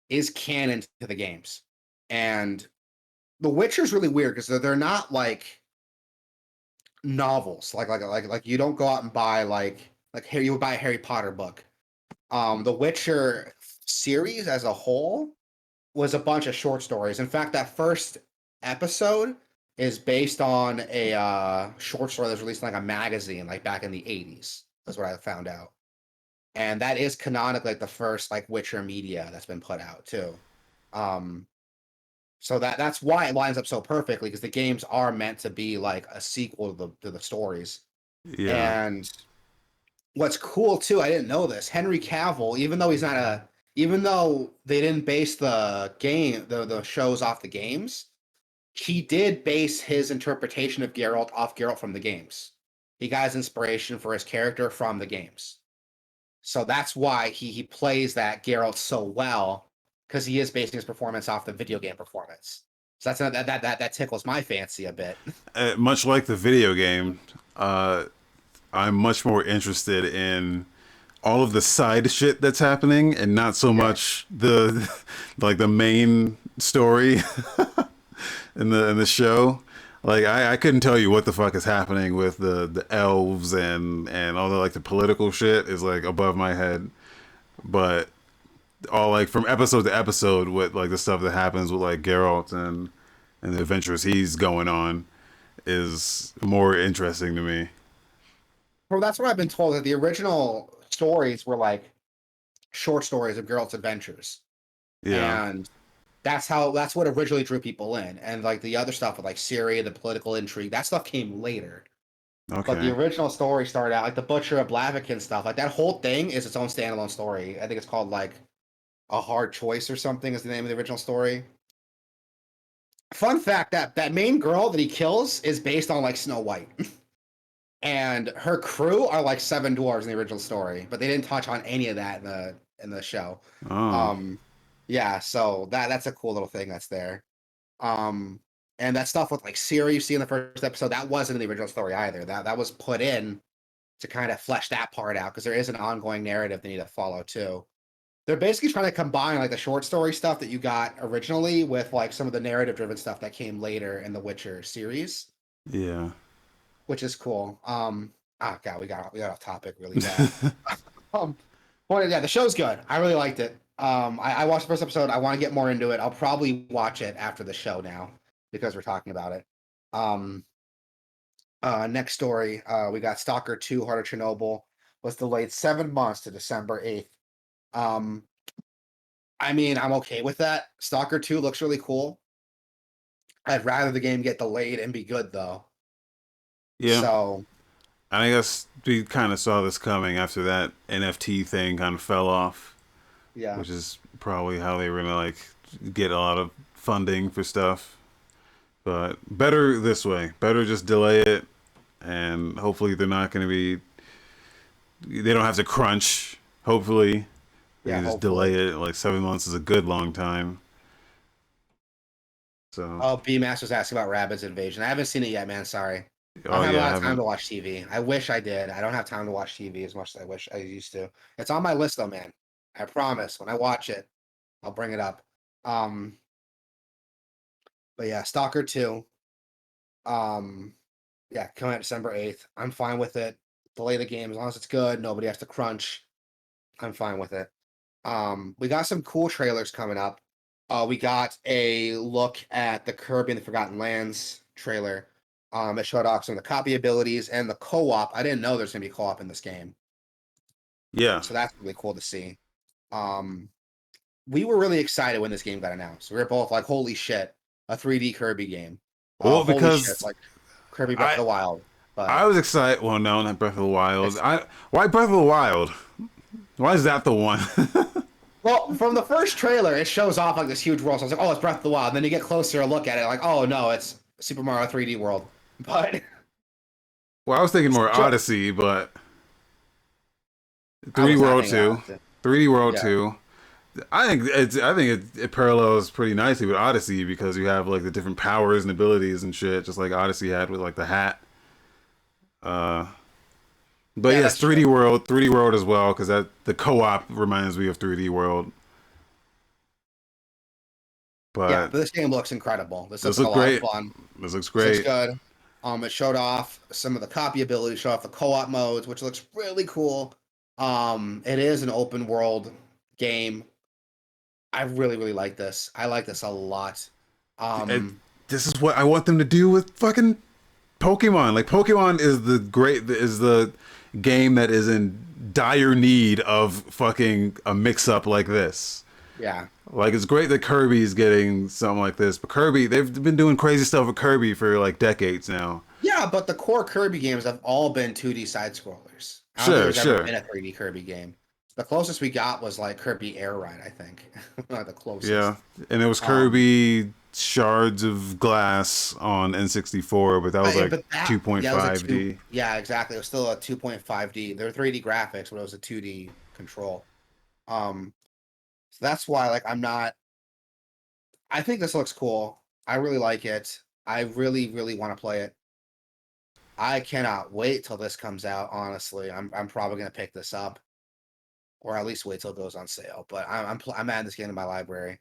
is canon to the games. And The Witcher's really weird because they're not like novels. Like you don't go out and buy like Harry. You would buy a Harry Potter book. The Witcher series as a whole was a bunch of short stories. In fact, that first episode is based on a short story that was released in like a magazine, like back in the '80s. That's what I found out, and that is canonically like the first like Witcher media that's been put out too. Um, so that's why it lines up so perfectly because the games are meant to be like a sequel to the stories. Yeah. And what's cool too, I didn't know this. Henry Cavill, even though they didn't base the shows off the games, he did base his interpretation of Geralt off Geralt from the games. He got his inspiration for his character from the games. So that's why he plays that Geralt so well, because he is basing his performance off the video game performance. So that tickles my fancy a bit. Much like the video game, uh, I'm much more interested in all of the side shit that's happening and not so Yeah. much the like the main story in the show. Like I couldn't tell you what the fuck is happening with the elves and all the like the political shit is like above my head. But all like from episode to episode with like the stuff that happens with like Geralt and the adventures he's going on is more interesting to me. Well, that's what I've been told that the original stories were like short stories of Geralt's adventures. Yeah. And that's what originally drew people in. And like the other stuff with like Syria, the political intrigue, that stuff came later. But the Okay. original story started out like the Butcher of Blaviken stuff. Like that whole thing is its own standalone story. I think it's called like A Hard Choice or something is the name of the original story. Fun fact that main girl that he kills is based on like Snow White. And her crew are like seven dwarves in the original story, but they didn't touch on any of that in the show. Oh. Um yeah, so that's a cool little thing that's there. Um, and that stuff with like Siri you see in the first episode, that wasn't in the original story either. That was put in to kind of flesh that part out because there is an ongoing narrative they need to follow too. They're basically trying to combine like the short story stuff that you got originally with like some of the narrative driven stuff that came later in the Witcher series, Yeah. which is cool. God, we got off topic really bad. Um, but yeah, the show's good. I really liked it. I watched the first episode. I want to get more into it. I'll probably watch it after the show now because we're talking about it. Um, Next story, we got Stalker 2 Heart of Chernobyl was delayed 7 months to December 8th. Um, I mean, I'm okay with that. Stalker 2 looks really cool. I'd rather the game get delayed and be good though. Yeah. So I guess we kind of saw this coming after that NFT thing kind of fell off, yeah. which is probably how they were gonna like get a lot of funding for stuff. But better this way. Better just delay it, and hopefully they're not gonna be. They don't have to crunch. Hopefully, they Yeah, can just hopefully. delay it. Like 7 months is a good long time. So, Oh, B Master's asking about Rabbids Invasion. I haven't seen it yet, man. Sorry. I oh don't have a yeah, I lot of time haven't. to watch TV. I wish I did. I don't have time to watch TV as much as I wish I used to. It's on my list though, man. I promise. When I watch it, I'll bring it up. Um, but yeah, Stalker 2. Um, yeah, coming out December 8th. I'm fine with it. Delay the game as long as it's good. Nobody has to crunch. I'm fine with it. We got some cool trailers coming up. We got a look at the Kirby and the Forgotten Lands trailer. It showed off some of the copy abilities and the co-op. I didn't know there's gonna be co-op in this game, Yeah. so that's really cool to see. Um, we were really excited when this game got announced. We were both like, "Holy shit, a 3D Kirby game!" Well, Holy shit, because like Kirby Breath of I the Wild. I But was excited. Well, no, not Breath of the Wild. it's Why Breath of the Wild? Why is that the one? well, from the first trailer, it shows off like this huge world. So I was like, "Oh, it's Breath of the Wild." And then you get closer, look at it, like, "Oh no, it's Super Mario 3D World." But Well, I was thinking more sure, Odyssey, but I 3D was not World thinking Two, Odyssey. 3D World Yeah, Two. I think it parallels pretty nicely with Odyssey because you have like the different powers and abilities and shit, just like Odyssey had with like the hat. Uh, but yeah, yes, that's true. 3D World as well because that the co-op reminds me of 3D World. Yeah, But but this game looks incredible. This looks this like a looks lot of great. fun. This looks This looks great. good. It showed off some of the copy abilities, showed off the co-op modes, which looks really cool. It is an open world game. I really, really like this. I like this a lot. It, Um, this is what I want them to do with fucking Pokemon. Like Pokemon is the game that is in dire need of fucking a mix up like this. yeah. Like it's great that Kirby's getting something like this, but Kirby they've been doing crazy stuff with Kirby for like decades now. Yeah, but the core Kirby games have all been 2D side scrollers. I don't think Sure, there's ever sure. been a 3D Kirby game. The closest we got was like Kirby Air Ride, I think. Not the Yeah. closest. And it was Um, Kirby Shards of Glass on N64, but that was like but that yeah, it was a two. 2.5D. Yeah, exactly. It was still a 2.5D. They're 3D graphics, but it was a 2D control. Um, so that's why like I'm not. I think this looks cool. I really like it. I really, really want to play it. I cannot wait till this comes out. Honestly, I'm probably gonna pick this up, or at least wait till it goes on sale. But I'm adding this game to my library.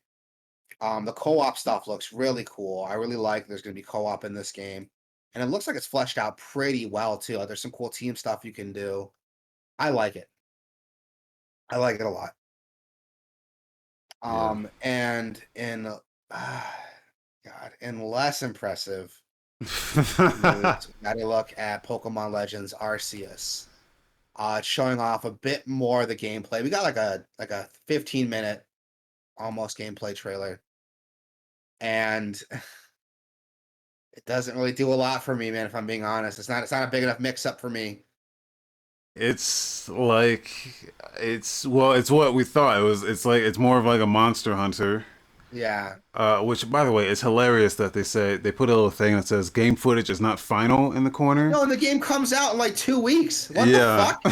The co-op stuff looks really cool. I really like there's gonna be co-op in this game, and it looks like it's fleshed out pretty well too. Like, there's some cool team stuff you can do. I like it. I like it a lot. Yeah. And in God, in less impressive news, we got a look at Pokemon Legends Arceus. It's showing off a bit more of the gameplay. We got like a 15-minute almost gameplay trailer, and it doesn't really do a lot for me, man. If I'm being honest, it's not a big enough mix up for me. It's like it's what we thought. It's like it's more of like a Monster Hunter. Yeah. Which by the way, it's hilarious that they put a little thing that says game footage is not final in the corner. No, and the game comes out in like 2 weeks. What the Yeah. fuck?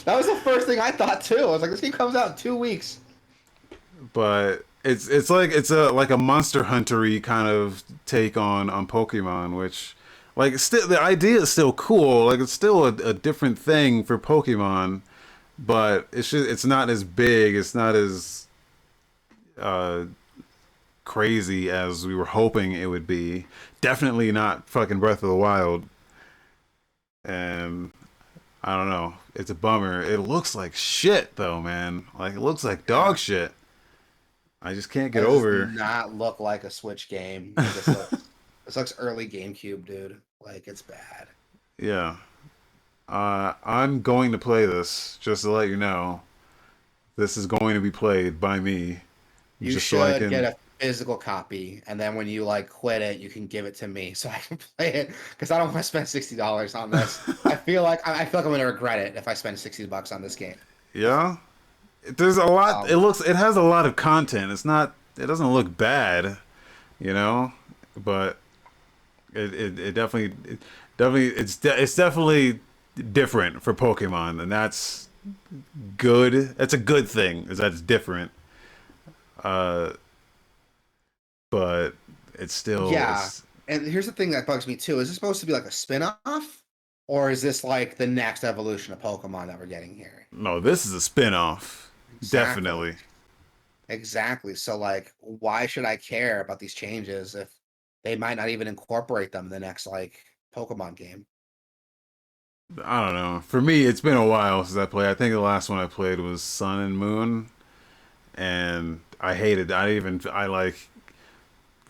That was the first thing I thought too. I was like, this game comes out in 2 weeks. But it's like it's a like a Monster Huntery kind of take on Pokemon, which Like, still, the idea is still cool. Like, it's still a different thing for Pokemon, but it's not as big. It's not as uh, crazy as we were hoping it would be. Definitely not fucking Breath of the Wild. And I don't know. It's a bummer. It looks like shit though, man. Like it looks like dog Yeah. shit. I just can't get That does over. not look like a Switch game. This looks early GameCube, dude. Like it's bad. Yeah. I'm going to play this just to let you know. This is going to be played by me, You just so I should get can. a physical copy, and then when you like quit it, you can give it to me so I can play it. Because I don't want to spend $60 on this. I feel like I'm gonna regret it if I spend $60 on this game. Yeah. There's a lot. Um, It has a lot of content. It's not. It doesn't look bad, you know, but it definitely it's definitely different for Pokemon, and that's good. That's a good thing. Is that it's different. Uh, but it's still yeah, it's and here's the thing that bugs me too: is this supposed to be like a spin-off, or is this like the next evolution of Pokemon that we're getting here? no. This is a spin-off. Exactly. Definitely. Exactly. So like why should I care about these changes if they might not even incorporate them in the next like Pokemon game? I don't know. For me, it's been a while since I played. I think the last one I played was Sun and Moon, and I hated. I like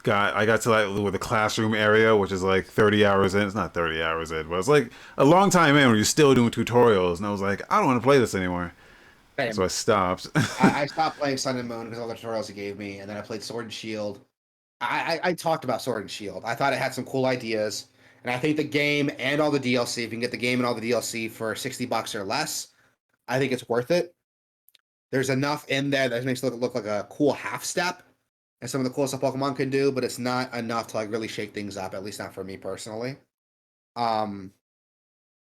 I got to like with the classroom area, which is like 30 hours in. It's not 30 hours in, but it's like a long time in where you're still doing tutorials, and I was like, I don't want to play this anymore, so Same. I stopped. I stopped playing Sun and Moon because all the tutorials he gave me, and then I played Sword and Shield. I talked about Sword and Shield. I thought it had some cool ideas, and I think the game and all the DLC, if you can get the game and all the DLC for $60 or less, I think it's worth it. There's enough in there that makes it look like a cool half step and some of the cool stuff Pokemon can do, but it's not enough to like really shake things up, at least not for me personally. Um,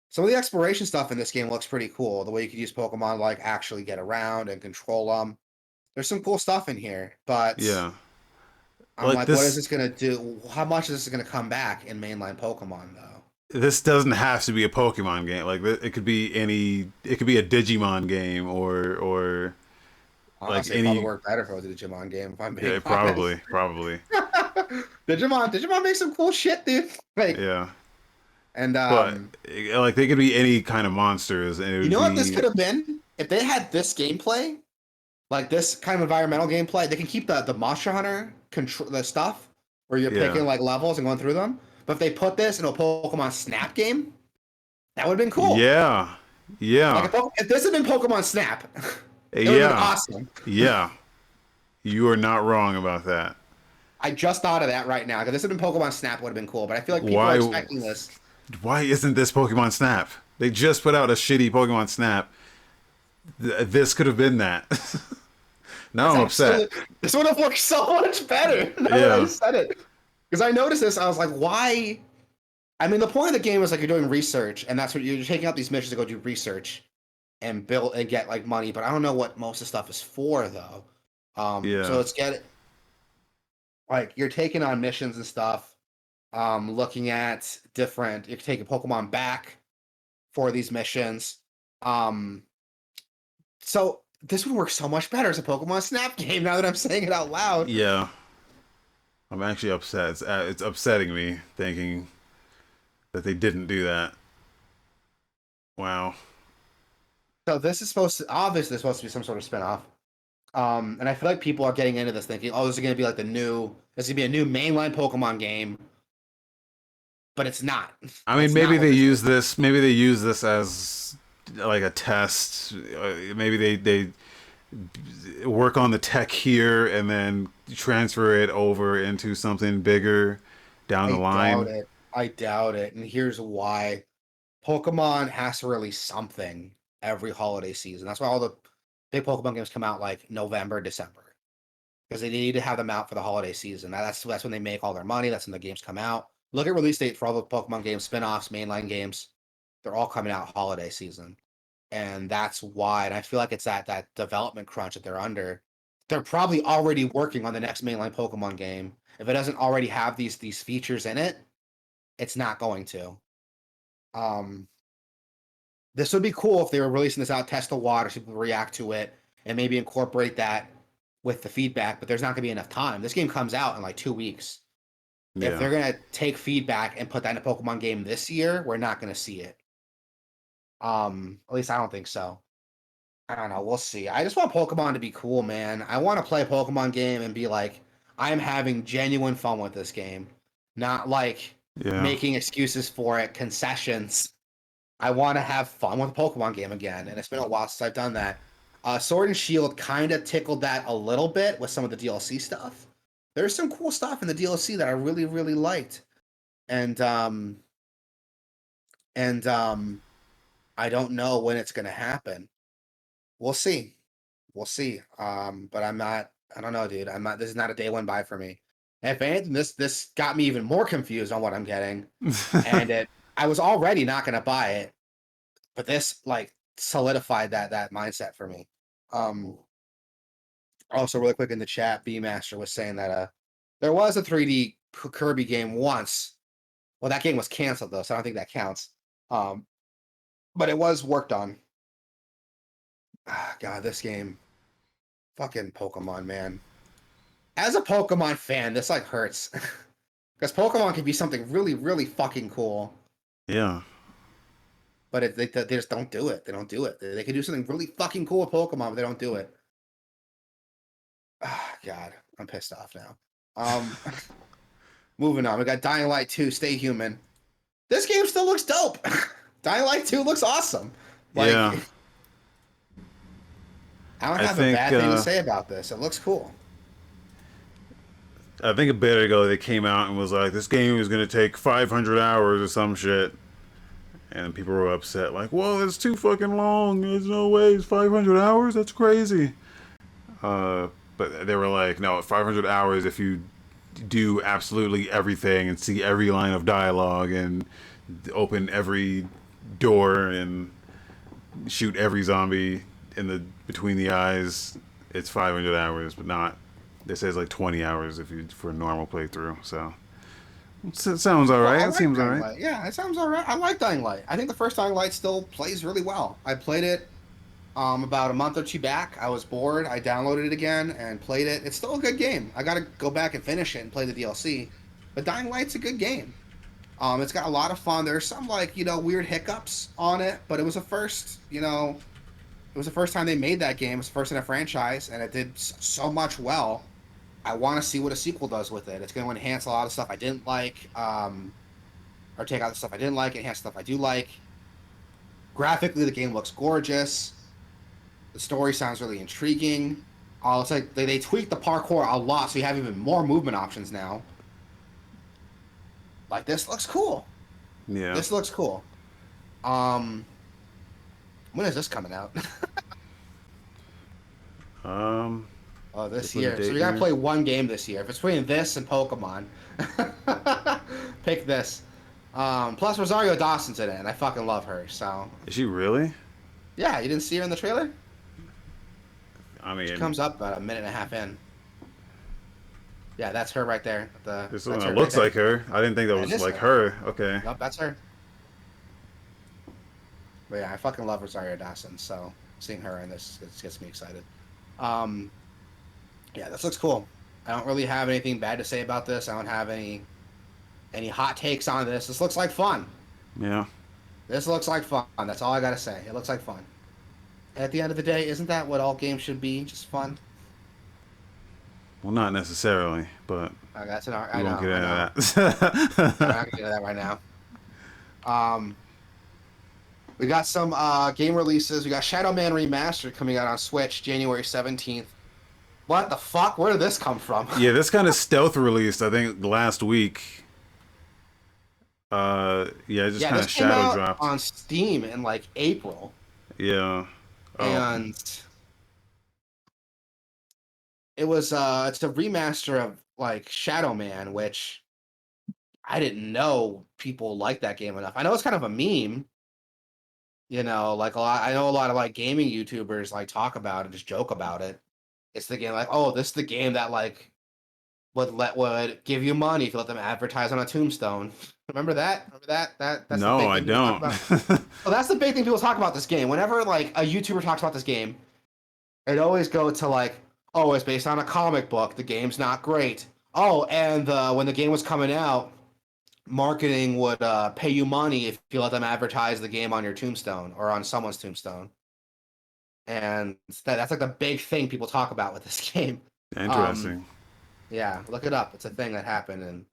some of the exploration stuff in this game looks pretty cool. The way you can use Pokemon to like actually get around and control them. There's some cool stuff in here, but Yeah, I'm like like, what is this. this gonna do? How much is this gonna come back in mainline Pokemon though? This doesn't have to be a Pokemon game. Like it could be any. It could be a Digimon game or like Honestly, it probably any. worked better if it was a Digimon game, if I'm being Yeah, honest. probably. Digimon makes some cool shit, dude. Like, Yeah, and but like they could be any kind of monsters, and it you would know what this be could have been? If they had this gameplay, like this kind of environmental gameplay, they can keep the Monster Hunter control the stuff where you're yeah, picking like levels and going through them. But if they put this in a Pokemon Snap game, that would have been cool. yeah, Like yeah, if this had been Pokemon Snap, it would have been yeah, awesome. yeah. You are not wrong about that. I just thought of that right now. Because this had been Pokemon Snap would have been cool. But I feel like people are Why? expecting this. Why isn't this Pokemon Snap? They just put out a shitty Pokemon Snap. This could have been that. Now It's I'm upset. absolutely this would have looked so much better now that I Yeah, said it. Because I noticed this, I was like, why? I mean, the point of the game is like you're doing research, and that's what you're taking out these missions to go do research and build and get like money. But I don't know what most of the stuff is for though. So yeah, it's get like you're taking on missions and stuff. Looking at different, you're taking Pokemon back for these missions. Um, so this would work so much better as a Pokemon Snap game now that I'm saying it out loud. yeah. I'm actually upset. It's upsetting me thinking that they didn't do that. Wow. So this is supposed to be some sort of spinoff. And I feel like people are getting into this thinking, oh, this is gonna be like this is gonna be a new mainline Pokemon game, but it's not. I mean, It's not maybe what they this use is. this. Maybe they use this as like a test. Maybe they work on the tech here and then transfer it over into something bigger down the I doubt line. it. I doubt it. And here's why. Pokemon has to release something every holiday season. That's why all the big Pokemon games come out like November, December. Because they need to have them out for the holiday season. That's when they make all their money. That's when the games come out. Look at release date for all the Pokemon games, spin-offs, mainline games. They're all coming out holiday season. And that's why. And I feel like it's that development crunch that they're under. They're probably already working on the next mainline Pokemon game. If it doesn't already have these features in it, It's not going to. Um, this would be cool if they were releasing this out, test the water, so people react to it, and maybe incorporate that with the feedback. But there's not gonna be enough time. This game comes out in like 2 weeks. If Yeah. they're gonna take feedback and put that in a Pokemon game this year, we're not gonna see it. At least I don't think so. I don't know. We'll see. I just want Pokemon to be cool, man. I want to play a Pokemon game and be like, I'm having genuine fun with this game, not like Yeah. making excuses for it, concessions. I want to have fun with a Pokemon game again, and it's been a while since I've done that. Sword and Shield kind of tickled that a little bit with some of the DLC stuff. There's some cool stuff in the DLC that I really, really liked, and and I don't know when it's gonna happen. We'll see. We'll see. But I'm not. I don't know, dude. I'm not. This is not a day one buy for me. If anything, this got me even more confused on what I'm getting, and I was already not gonna buy it, but this like solidified that mindset for me. Um. Also, really quick in the chat, B Master was saying that there was a 3D Kirby game once. Well, that game was canceled though, so I don't think that counts. Um, but it was worked on. Ah, God, this game, fucking Pokemon, man. As a Pokemon fan, this like hurts because Pokemon can be something really, really fucking cool, Yeah. but they just don't do it. They don't do it. They can do something really fucking cool with Pokemon, but they don't do it. Ah, God, I'm pissed off now. Um, moving on. We got Dying Light 2, Stay Human. This game still looks dope. Dying Light 2 looks awesome. Like, Yeah. I don't I have a think bad thing to say about this. It looks cool. I think a bit ago they came out and was like, this game is gonna take 500 hours or some shit, and people were upset, like, "Whoa, it's too fucking long. There's no way it's 500 hours. That's crazy." Uh, but they were like, "No, 500 hours if you do absolutely everything and see every line of dialogue and open every door and shoot every zombie in the between the eyes. It's 500 hours, but not. It says like 20 hours if you for a normal playthrough. So it sounds all Well, right. I It like seems all Dying right. Light. Yeah, it sounds all right. I like Dying Light. I think the first Dying Light still plays really well. I played it about a month or two back. I was bored. I downloaded it again and played it. It's still a good game. I got to go back and finish it and play the DLC. But Dying Light's a good game. It's got a lot of fun. There's some like weird hiccups on it, but it was a first. It was the first time they made that game. It was the first in a franchise, and it did so much well. I want to see what a sequel does with it. It's going to enhance a lot of stuff I didn't like, or take out the stuff I didn't like, enhance stuff I do like. Graphically, the game looks gorgeous. The story sounds really intriguing. It's like they tweaked the parkour a lot, so you have even more movement options now. Like this looks cool. Yeah. This looks cool. Um, when is this coming out? Um, Oh, they this put a year. So date you gotta here. play one game this year. If it's between this and Pokemon, pick this. Plus Rosario Dawson's in it, and I fucking love her. So Is she really? yeah, you didn't see her in the trailer? I She mean, comes up about a minute and a half in. Yeah, that's her right there. this one That's that her right looks there. like her. I didn't think that That was is like her. her. Okay. Nope, that's her. But yeah, I fucking love Rosario Dawson. So seeing her in this gets me excited. Um, yeah, this looks cool. I don't really have anything bad to say about this. I don't have any hot takes on this. This looks like fun. Yeah. This looks like fun. That's all I gotta say. It looks like fun. At the end of the day, isn't that what all games should be? Just fun. Well, not necessarily, but That's an. we I won't know. get I know. into Yeah, we're not that. gonna get into that right now. Um, we got some game releases. We got Shadow Man Remastered coming out on Switch January 17th. What the fuck? Where did this come from? Yeah, this kind of stealth released, I think, last week. Yeah, it just Yeah, kind this of came shadow out dropped. on Steam in like April, Yeah. Oh, and it's a remaster of like Shadow Man, which I didn't know people like that game enough. I know it's kind of a meme, like a lot. I know a lot of like gaming YouTubers like talk about it, just joke about it. It's the game like, oh, this is the game that like would give you money if you let them advertise on a tombstone. Remember that? Remember that? That's the No, big I thing people talk don't. about. Well, that's the big thing people talk about this game. Whenever like a YouTuber talks about this game, it always go to like, oh, it's based on a comic book. The game's not great. Oh, and when the game was coming out, marketing would pay you money if you let them advertise the game on your tombstone or on someone's tombstone. And that's like the big thing people talk about with this game. Um, Interesting. yeah, look it up. It's a thing that happened, and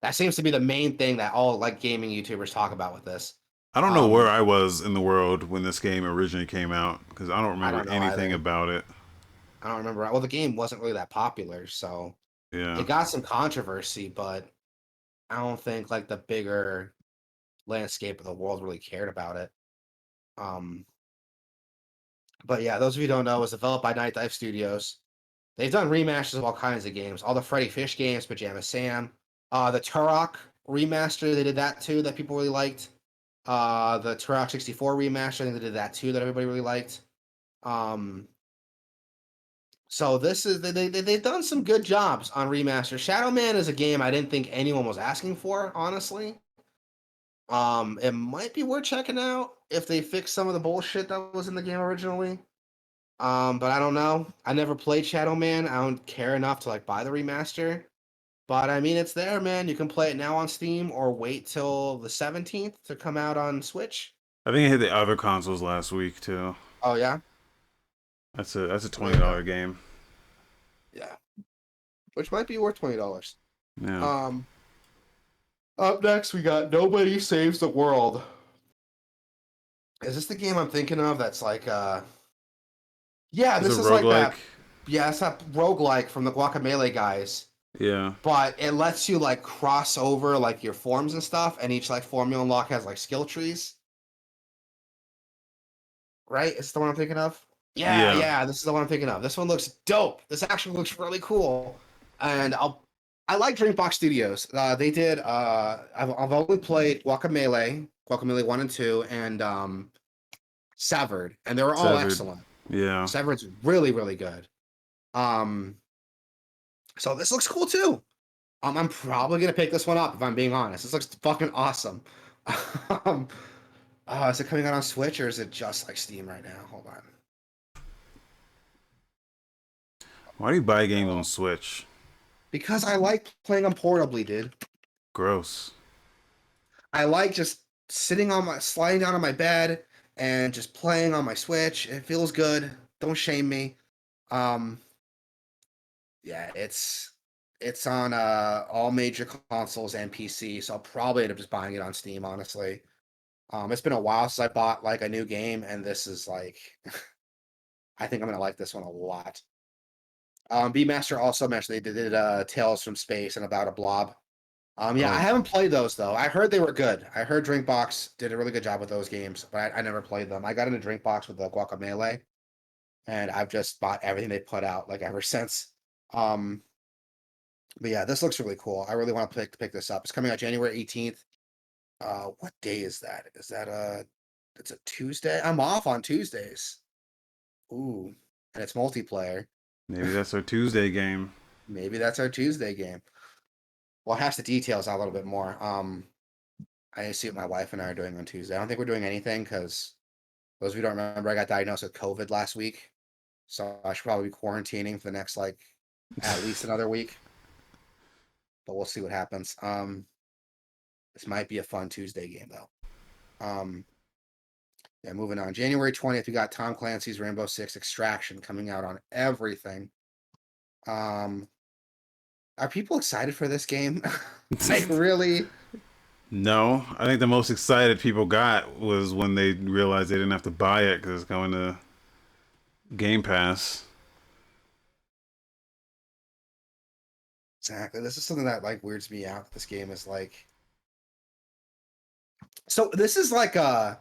that seems to be the main thing that all like gaming YouTubers talk about with this. I don't know where Um, I was in the world when this game originally came out because I don't I remember don't know anything either. about it. I don't remember. Well, the game wasn't really that popular, so Yeah. it got some controversy, but I don't think like the bigger landscape of the world really cared about it. Um, but yeah, those of you who don't know, it was developed by Night Dive Studios. They've done remasters of all kinds of games, all the Freddy Fish games, Pajama Sam, the Turok remaster. They did that too, that people really liked. The Turok 64 remaster, I think they did that too, that everybody really liked. Um, so this is they've done some good jobs on remaster. Shadow Man is a game I didn't think anyone was asking for, honestly. It might be worth checking out if they fix some of the bullshit that was in the game originally. But I don't know. I never played Shadow Man. I don't care enough to like buy the remaster. But I mean, it's there, man. You can play it now on Steam or wait till the 17th to come out on Switch. I think I hit the other consoles last week too. Oh yeah, That's a so there you $20 go. game. Yeah, which might be worth $20. Yeah. Um, Up next we got Nobody Saves the World. Is this the game I'm thinking of? That's like, yeah, It's a this is like roguelike. that. Yeah, it's that roguelike from the Guacamelee guys. Yeah. But it lets you like cross over like your forms and stuff, and each like form you unlock has like skill trees. Right? Is this the one I'm thinking of? Yeah, Yeah. yeah, this is the one I'm thinking of. This one looks dope. This actually looks really cool. And I like Drinkbox Studios. They did I've only played Guacamelee 1 and 2, and Severed, and they were all Severed. excellent. Yeah. Severed's really, really good. Um, so this looks cool too. I'm probably gonna pick this one up if I'm being honest. This looks fucking awesome. um, is it coming out on Switch or is it just like Steam right now? Hold on. Why do you buy games on Oh. Switch? Because I like playing them portably, dude. Gross. I like just sliding down on my bed and just playing on my Switch. It feels good. Don't shame me. Um, yeah, it's on all major consoles and PC, so I'll probably end up just buying it on Steam, honestly. It's been a while since I bought like a new game, and this is like I think I'm gonna like this one a lot. B Master also mentioned they did Tales from Space and About a Blob. Yeah, I Oh, haven't played those though. I heard they were good. I heard Drinkbox did a really good job with those games, but I never played them. I got into Drinkbox with the Guacamelee, and I've just bought everything they put out like ever since. Um, but yeah, this looks really cool. I really want to pick this up. It's coming out January 18th. What day is that? Is that it's a Tuesday? I'm off on Tuesdays. Ooh, and it's multiplayer. maybe that's our Tuesday game. Maybe that's our Tuesday game. Well, it has the details out a little bit more. I need to see what my wife and I are doing on Tuesday. I don't think we're doing anything because those of you who don't remember, I got diagnosed with COVID last week. So I should probably be quarantining for the next like at least another week. But we'll see what happens. This might be a fun Tuesday game though. Yeah, moving on. January 20th, we got Tom Clancy's Rainbow Six Extraction coming out on everything. Um, are people excited for this game? Like really? No, I think the most excited people got was when they realized they didn't have to buy it because it's going to Game Pass. Exactly. This is something that like weirds me out. This game is like so this is like a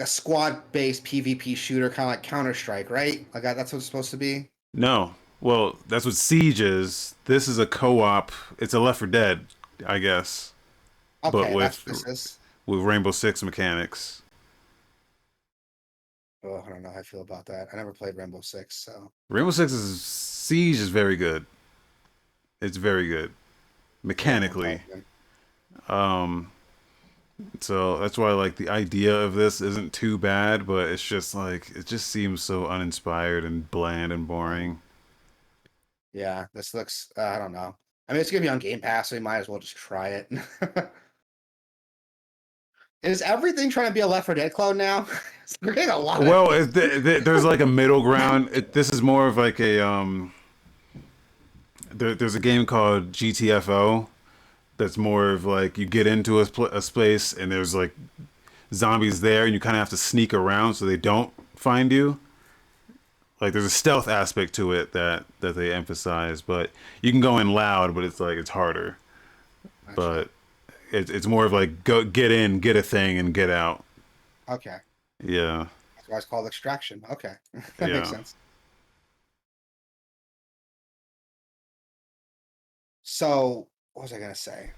squad based PvP shooter, kind of like Counter Strike, right? Like that's what it's supposed to be. No, well, that's what Siege is. This is a co-op. It's a Left 4 Dead, I guess, but Okay, that's what this is. with Rainbow Six mechanics. Oh, I don't know how I feel about that. I never played Rainbow Six, so Rainbow Six is Siege is very good. It's very good maybe I won't buy mechanically. it then. Um, so that's why like the idea of this isn't too bad, but it's just like it just seems so uninspired and bland and boring. Yeah, this looks. I don't know. I mean, it's gonna be on Game Pass, so you might as well just try it. Is everything trying to be a Left 4 Dead clone now? We're getting a lot of Well, hate. there's like a middle ground. This is more of like a there's a game called GTFO that's more of like you get into a space and there's like zombies there and you kind of have to sneak around so they don't find you. Like there's a stealth aspect to it that they emphasize, but you can go in loud, but it's like it's harder. Gotcha. But it's more of like go get in, get a thing, and get out. Okay, Yeah, that's why it's called Extraction. Okay, that makes yeah, sense. So, what was I gonna say?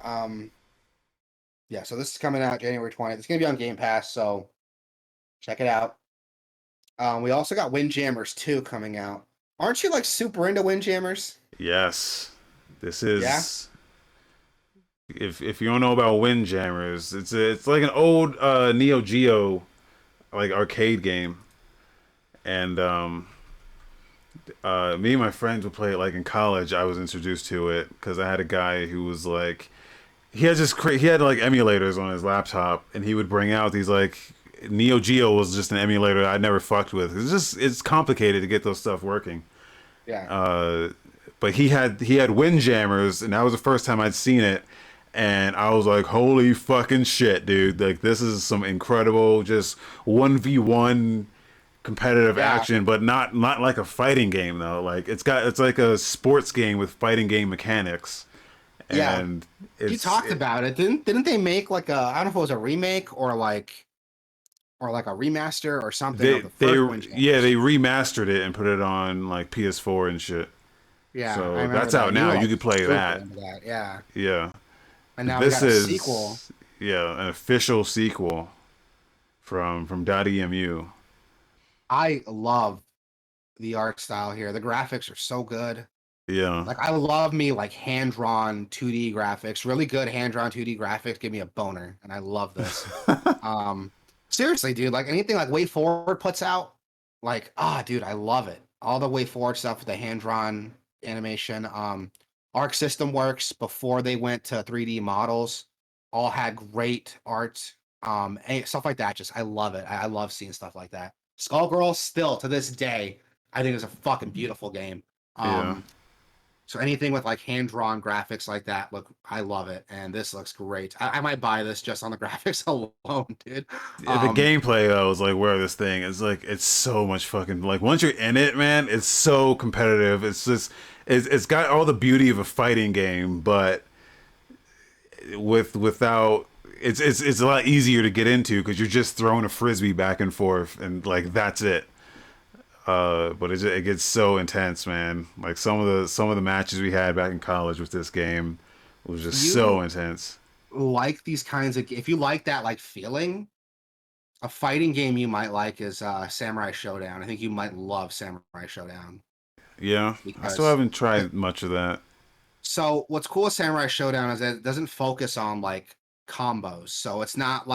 Yeah. So this is coming out January 20th. It's gonna be on Game Pass, so check it out. We also got Windjammers 2 coming out. Aren't you like super into Windjammers? yes. This Yeah. is if you don't know about Windjammers, it's like an old Neo Geo like arcade game, and me and my friends would play it like in college. I was introduced to it because I had a guy who was like he had like emulators on his laptop, and he would bring out these like Neo Geo was just an emulator I never fucked with. It's complicated to get those stuff working. Yeah. Uh, but he had Windjammers, and that was the first time I'd seen it, and I was like, holy fucking shit, dude! Like this is some incredible just 1v1 competitive Yeah. action, but not like a fighting game though. Like it's like a sports game with fighting game mechanics, Yeah. and You talked about it. Didn't they make like a, I don't know if it was a remake or like a remaster or something of the they first yeah, Windjammers? they remastered it and put it on like PS4 and shit. Yeah, I So remember that's that. out You now. were You like could play super that. into that. Yeah. Yeah. And now we This got a sequel. is yeah, an official sequel from .emu. I love the art style here. The graphics are so good. Yeah. Like I love me like hand-drawn 2D graphics. Really good hand-drawn 2D graphics give me a boner, and I love this. Um Seriously, dude, like anything like Way Forward puts out, like dude, I love it. All the Way Forward stuff with the hand-drawn animation. Arc System Works before they went to 3D models all had great art. Stuff like that. Just I love it. I love seeing stuff like that. Skullgirls still to this day, I think is a fucking beautiful game. Yeah. Um so anything with like hand drawn graphics like that, look, I love it, and this looks great. I might buy this just on the graphics alone, dude. The Um, gameplay though is like where this thing is like it's so much fucking like once you're in it, man, it's so competitive. It's just it's got all the beauty of a fighting game, but without it's a lot easier to get into because you're just throwing a frisbee back and forth and like that's it. But it gets so intense, man. Like some of the matches we had back in college with this game was if just so you intense. like these kinds of, if you like that like feeling, a fighting game you might like is Samurai Showdown. I think you might love Samurai Showdown Yeah, I still because haven't tried much of that. so what's cool with Samurai Showdown is that it doesn't focus on like combos. So it's not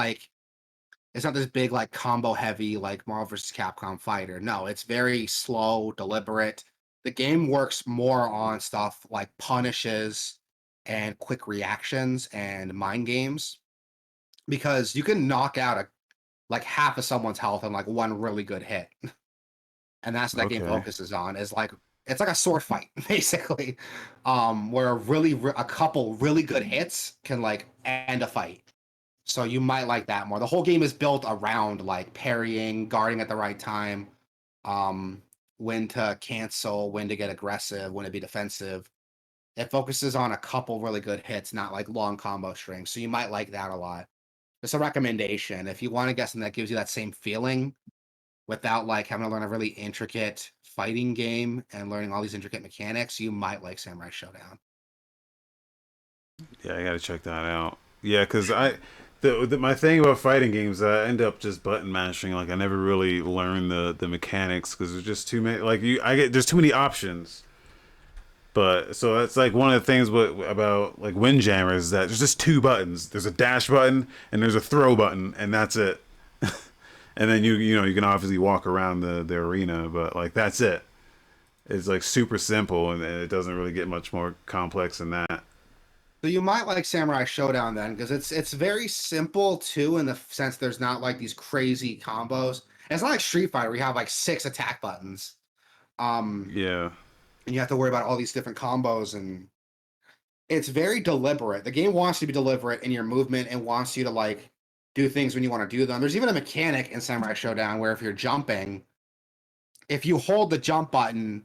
this big like combo heavy like Marvel vs. Capcom fighter. No, it's very slow, deliberate. The game works more on stuff like punishes and quick reactions and mind games because you can knock out a like half of someone's health in like one really good hit. And that's what that game Okay. focuses on is like it's like a sword fight basically. Where a couple really good hits can like end a fight. So you might like that more. The whole game is built around like parrying, guarding at the right time, um, when to cancel, when to get aggressive, when to be defensive. It focuses on a couple really good hits, not like long combo strings. So you might like that a lot. It's a recommendation. If you want to get something that gives you that same feeling without like having to learn a really intricate fighting game and learning all these intricate mechanics, you might like Samurai Showdown. Yeah, I gotta check that out. Yeah, because my thing about fighting games, I end up just button mashing. Like I never really learn the mechanics because there's just too many. Like there's too many options. But so that's like one of the things about like Windjammers is that there's just two buttons. There's a dash button and there's a throw button, and that's it. And then you can obviously walk around the arena, but like that's it. It's like super simple, and it doesn't really get much more complex than that. So you might like Samurai Showdown then, because it's very simple too, in the sense there's not like these crazy combos. And it's not like Street Fighter where you have like 6 attack buttons. Um, Yeah, and you have to worry about all these different combos, and it's very deliberate. The game wants you to be deliberate in your movement and wants you to like do things when you want to do them. There's even a mechanic in Samurai Showdown where if you're jumping, if you hold the jump button,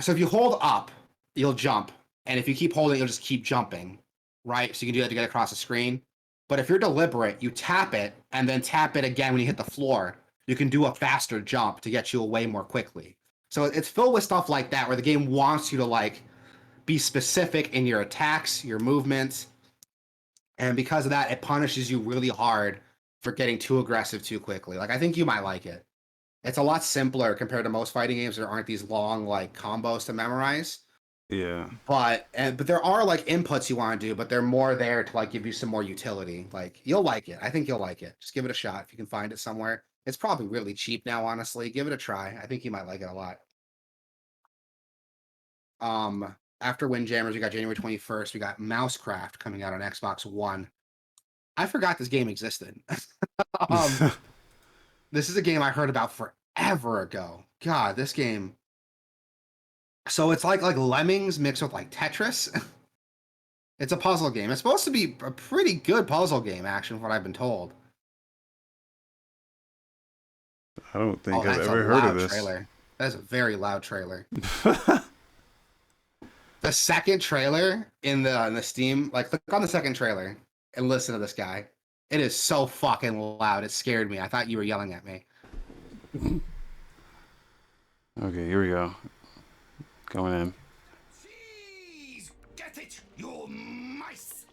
so if you hold up, you'll jump. And if you keep holding, you'll just keep jumping, right? So you can do that to get across the screen. But if you're deliberate, you tap it and then tap it again when you hit the floor. You can do a faster jump to get you away more quickly. So it's filled with stuff like that where the game wants you to like be specific in your attacks, your movements. And because of that, it punishes you really hard for getting too aggressive too quickly. Like, I think you might like it. It's a lot simpler compared to most fighting games. There aren't these long like combos to memorize. yeah, But there are like inputs you want to do, but they're more there to like give you some more utility. Like, you'll like it. I think you'll like it. Just give it a shot if you can find it somewhere. It's probably really cheap now, honestly. Give it a try. I think you might like it a lot. After Windjammers, we got January 21st. We got MouseCraft coming out on Xbox One. I forgot this game existed. um, this is a game I heard about forever ago. God, this game. So it's like Lemmings mixed with like Tetris. It's a puzzle game. It's supposed to be a pretty good puzzle game, actually, from what I've been told. I don't Oh, think I've that's a ever heard of loud this. trailer. That is a very loud trailer. The second trailer in the Steam, like click on the second trailer and listen to this guy. It is so fucking loud. It scared me. I thought you were yelling at me. Okay, here we go. Going in. Please get it, you mice!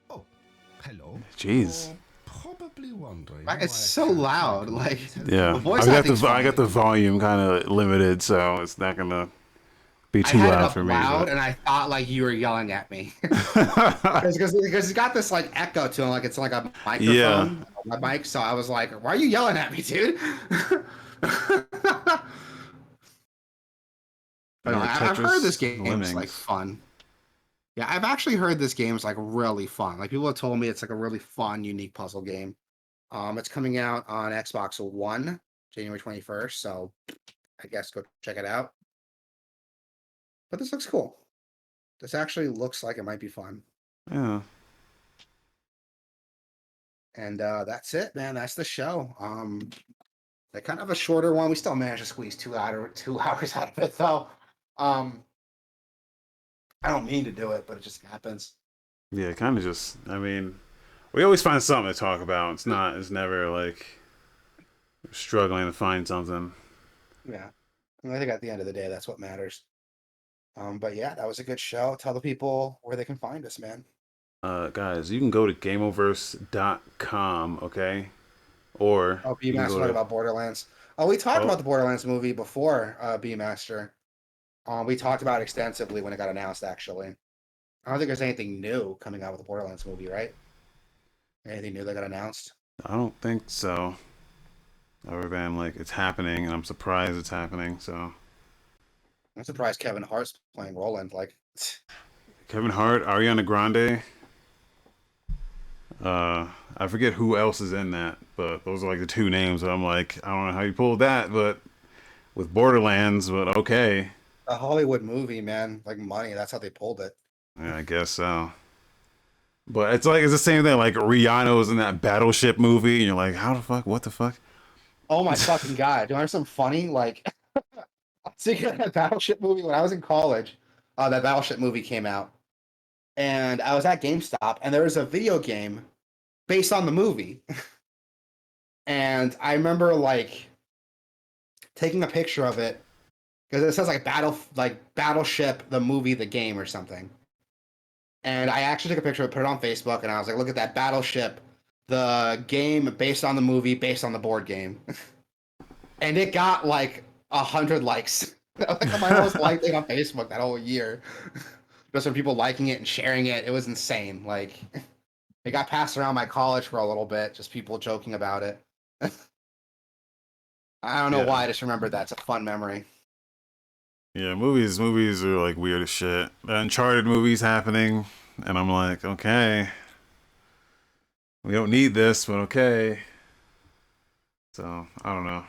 Oh, hello. Jeez. You're probably wondering. Right? It's why I so can't loud. make Like, Yeah, the voice I got acting's I got funny. the volume kind of limited, so it's not gonna be I too had it loud up for me. loud, But and I thought like you were yelling at me because it's got this like echo to it, like it's like a yeah, microphone, a mic. So I was like, "Why are you yelling at me, dude?" But no, yeah, I've heard this Tetris game's like Lemmings. fun. Yeah, I've actually heard this game's like really fun. Like people have told me it's like a really fun, unique puzzle game. It's coming out on Xbox One, January 21st. So I guess go check it out. But this looks cool. This actually looks like it might be fun. Yeah, And that's it, man. That's the show. Like kind of a shorter one. We still managed to squeeze 2 hours out of it, though. Um, I don't mean to do it, but it just happens. yeah, kind of just. I mean, we always find something to talk about. It's not. It's never like struggling to find something. Yeah. And I think at the end of the day, that's what matters. But yeah, that was a good show. Tell the people where they can find us, man. Guys, you can go to Gameoverse.com, okay? Or Oh, you can B-Master go talked to. about Borderlands. Oh, we talked Oh, about the Borderlands movie before, B-Master. We talked about it extensively when it got announced, actually. I don't think there's anything new coming out with the Borderlands movie, right? Anything new that got announced? I don't think so. Other than like it's happening, and I'm surprised it's happening. So I'm surprised Kevin Hart's playing Roland. Like, Kevin Hart, Ariana Grande. I forget who else is in that, but those are like the two names. That I'm like, I don't know how you pulled that, but with Borderlands, but okay. a Hollywood movie, man. Like money. That's how they pulled it. Yeah, I guess so. But it's like it's the same thing. Like Rihanna was in that Battleship movie, and you're like, how the fuck? What the fuck? Oh my fucking god! Do you want something funny? Like, I was thinking of that Battleship movie when I was in college. That Battleship movie came out, and I was at GameStop, and there was a video game based on the movie. And I remember like taking a picture of it because it says like Battleship, the movie, the game, or something. And I actually took a picture of it, put it on Facebook, and I was like, look at that Battleship, the game based on the movie, based on the board game. And it got like 100 likes. That was like my most liked thing on Facebook that whole year. Just from people liking it and sharing it. It was insane. Like it got passed around my college for a little bit, just people joking about it. I don't know Yeah. why, I just remembered that. It's a fun memory. Yeah, movies are like weird as shit. The Uncharted movies happening, and I'm like, okay, we don't need this, but okay. So I don't know,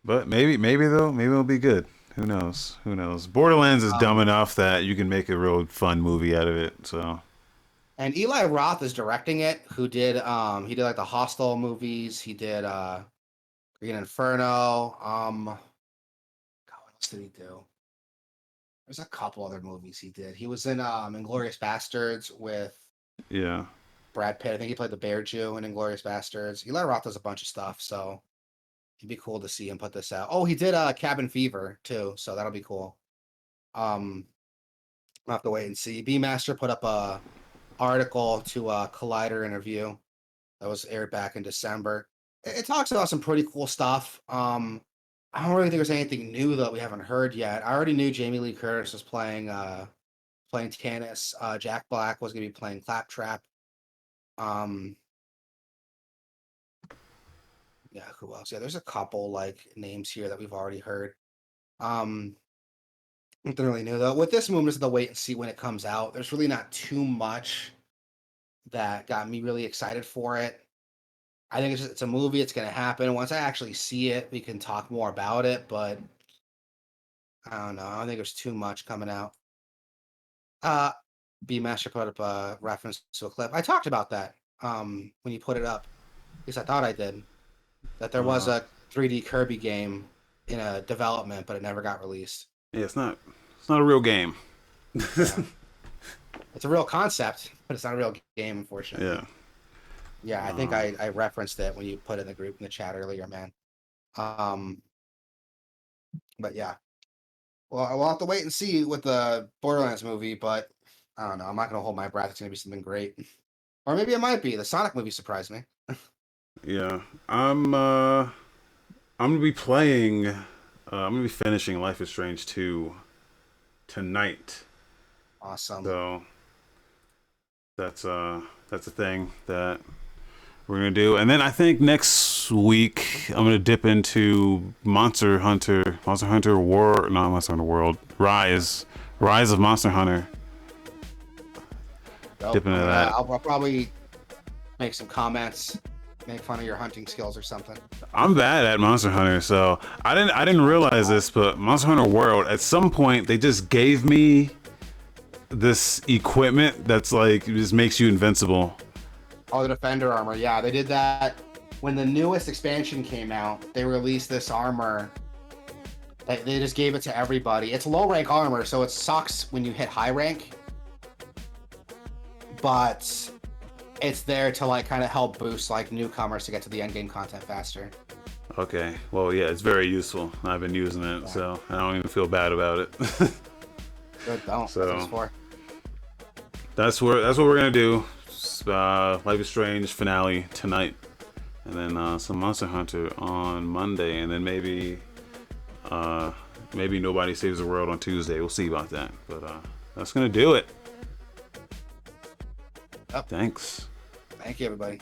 but maybe though, maybe it'll be good. Who knows? Who knows? Borderlands is dumb enough that you can make a real fun movie out of it. So And Eli Roth is directing it, who did he did like the Hostel movies, he did Green Inferno, God, what else did he do? There's a couple other movies he did. He was in Inglourious Bastards with yeah, Brad Pitt. I think he played the Bear Jew in Inglourious Bastards. Eli Roth does a bunch of stuff, so it'd be cool to see him put this out. Oh, he did Cabin Fever too, so that'll be cool. I'll have to wait and see. B Master put up a article to a Collider interview that was aired back in December. It talks about some pretty cool stuff. I don't really think there's anything new that we haven't heard yet. I already knew Jamie Lee Curtis was playing Tannis. Jack Black was gonna be playing Claptrap. Um, yeah, who else? Yeah, there's a couple like names here that we've already heard. Nothing really new though. With this movie, just the wait and see when it comes out. There's really not too much that got me really excited for it. I think it's a movie. It's gonna happen. Once I actually see it, we can talk more about it. But I don't know. I don't think there's too much coming out. Uh, B Master put up a reference to a clip. I talked about that when you put it up. At least I thought I did. That there was a 3D Kirby game in a development, but it never got released. yeah, it's not a real game. Yeah. It's a real concept, but it's not a real game, unfortunately. Yeah. Yeah, I think I referenced it when you put it in the group in the chat earlier, man. But yeah. Well, we'll have to wait and see with the Borderlands movie, but I don't know. I'm not gonna hold my breath. It's gonna be something great. Or maybe it might be. The Sonic movie surprised me. Yeah. I'm gonna be playing. I'm gonna be finishing Life is Strange 2 tonight. Awesome. So that's a thing that we're gonna do, and then I think next week I'm gonna dip into Monster Hunter World, not Monster Hunter World, Rise of Monster Hunter. Dip into that. I'll probably make some comments, make fun of your hunting skills or something. I'm bad at Monster Hunter, so I didn't realize this, but Monster Hunter World, at some point they just gave me this equipment that's like, it just makes you invincible. Oh, the Defender armor. Yeah, they did that when the newest expansion came out. They released this armor. They just gave it to everybody. It's low rank armor, so it sucks when you hit high rank. But it's there to like kind of help boost like newcomers to get to the end game content faster. Okay, well, yeah, it's very useful. I've been using it, so I don't even feel bad about it. Good, don't. So That's what it's for. that's what we're gonna do. Life is Strange finale tonight, and then some Monster Hunter on Monday, and then maybe Nobody Saves the World on Tuesday. We'll see about that, but that's gonna do it. Yep. Thanks. Thank you, everybody.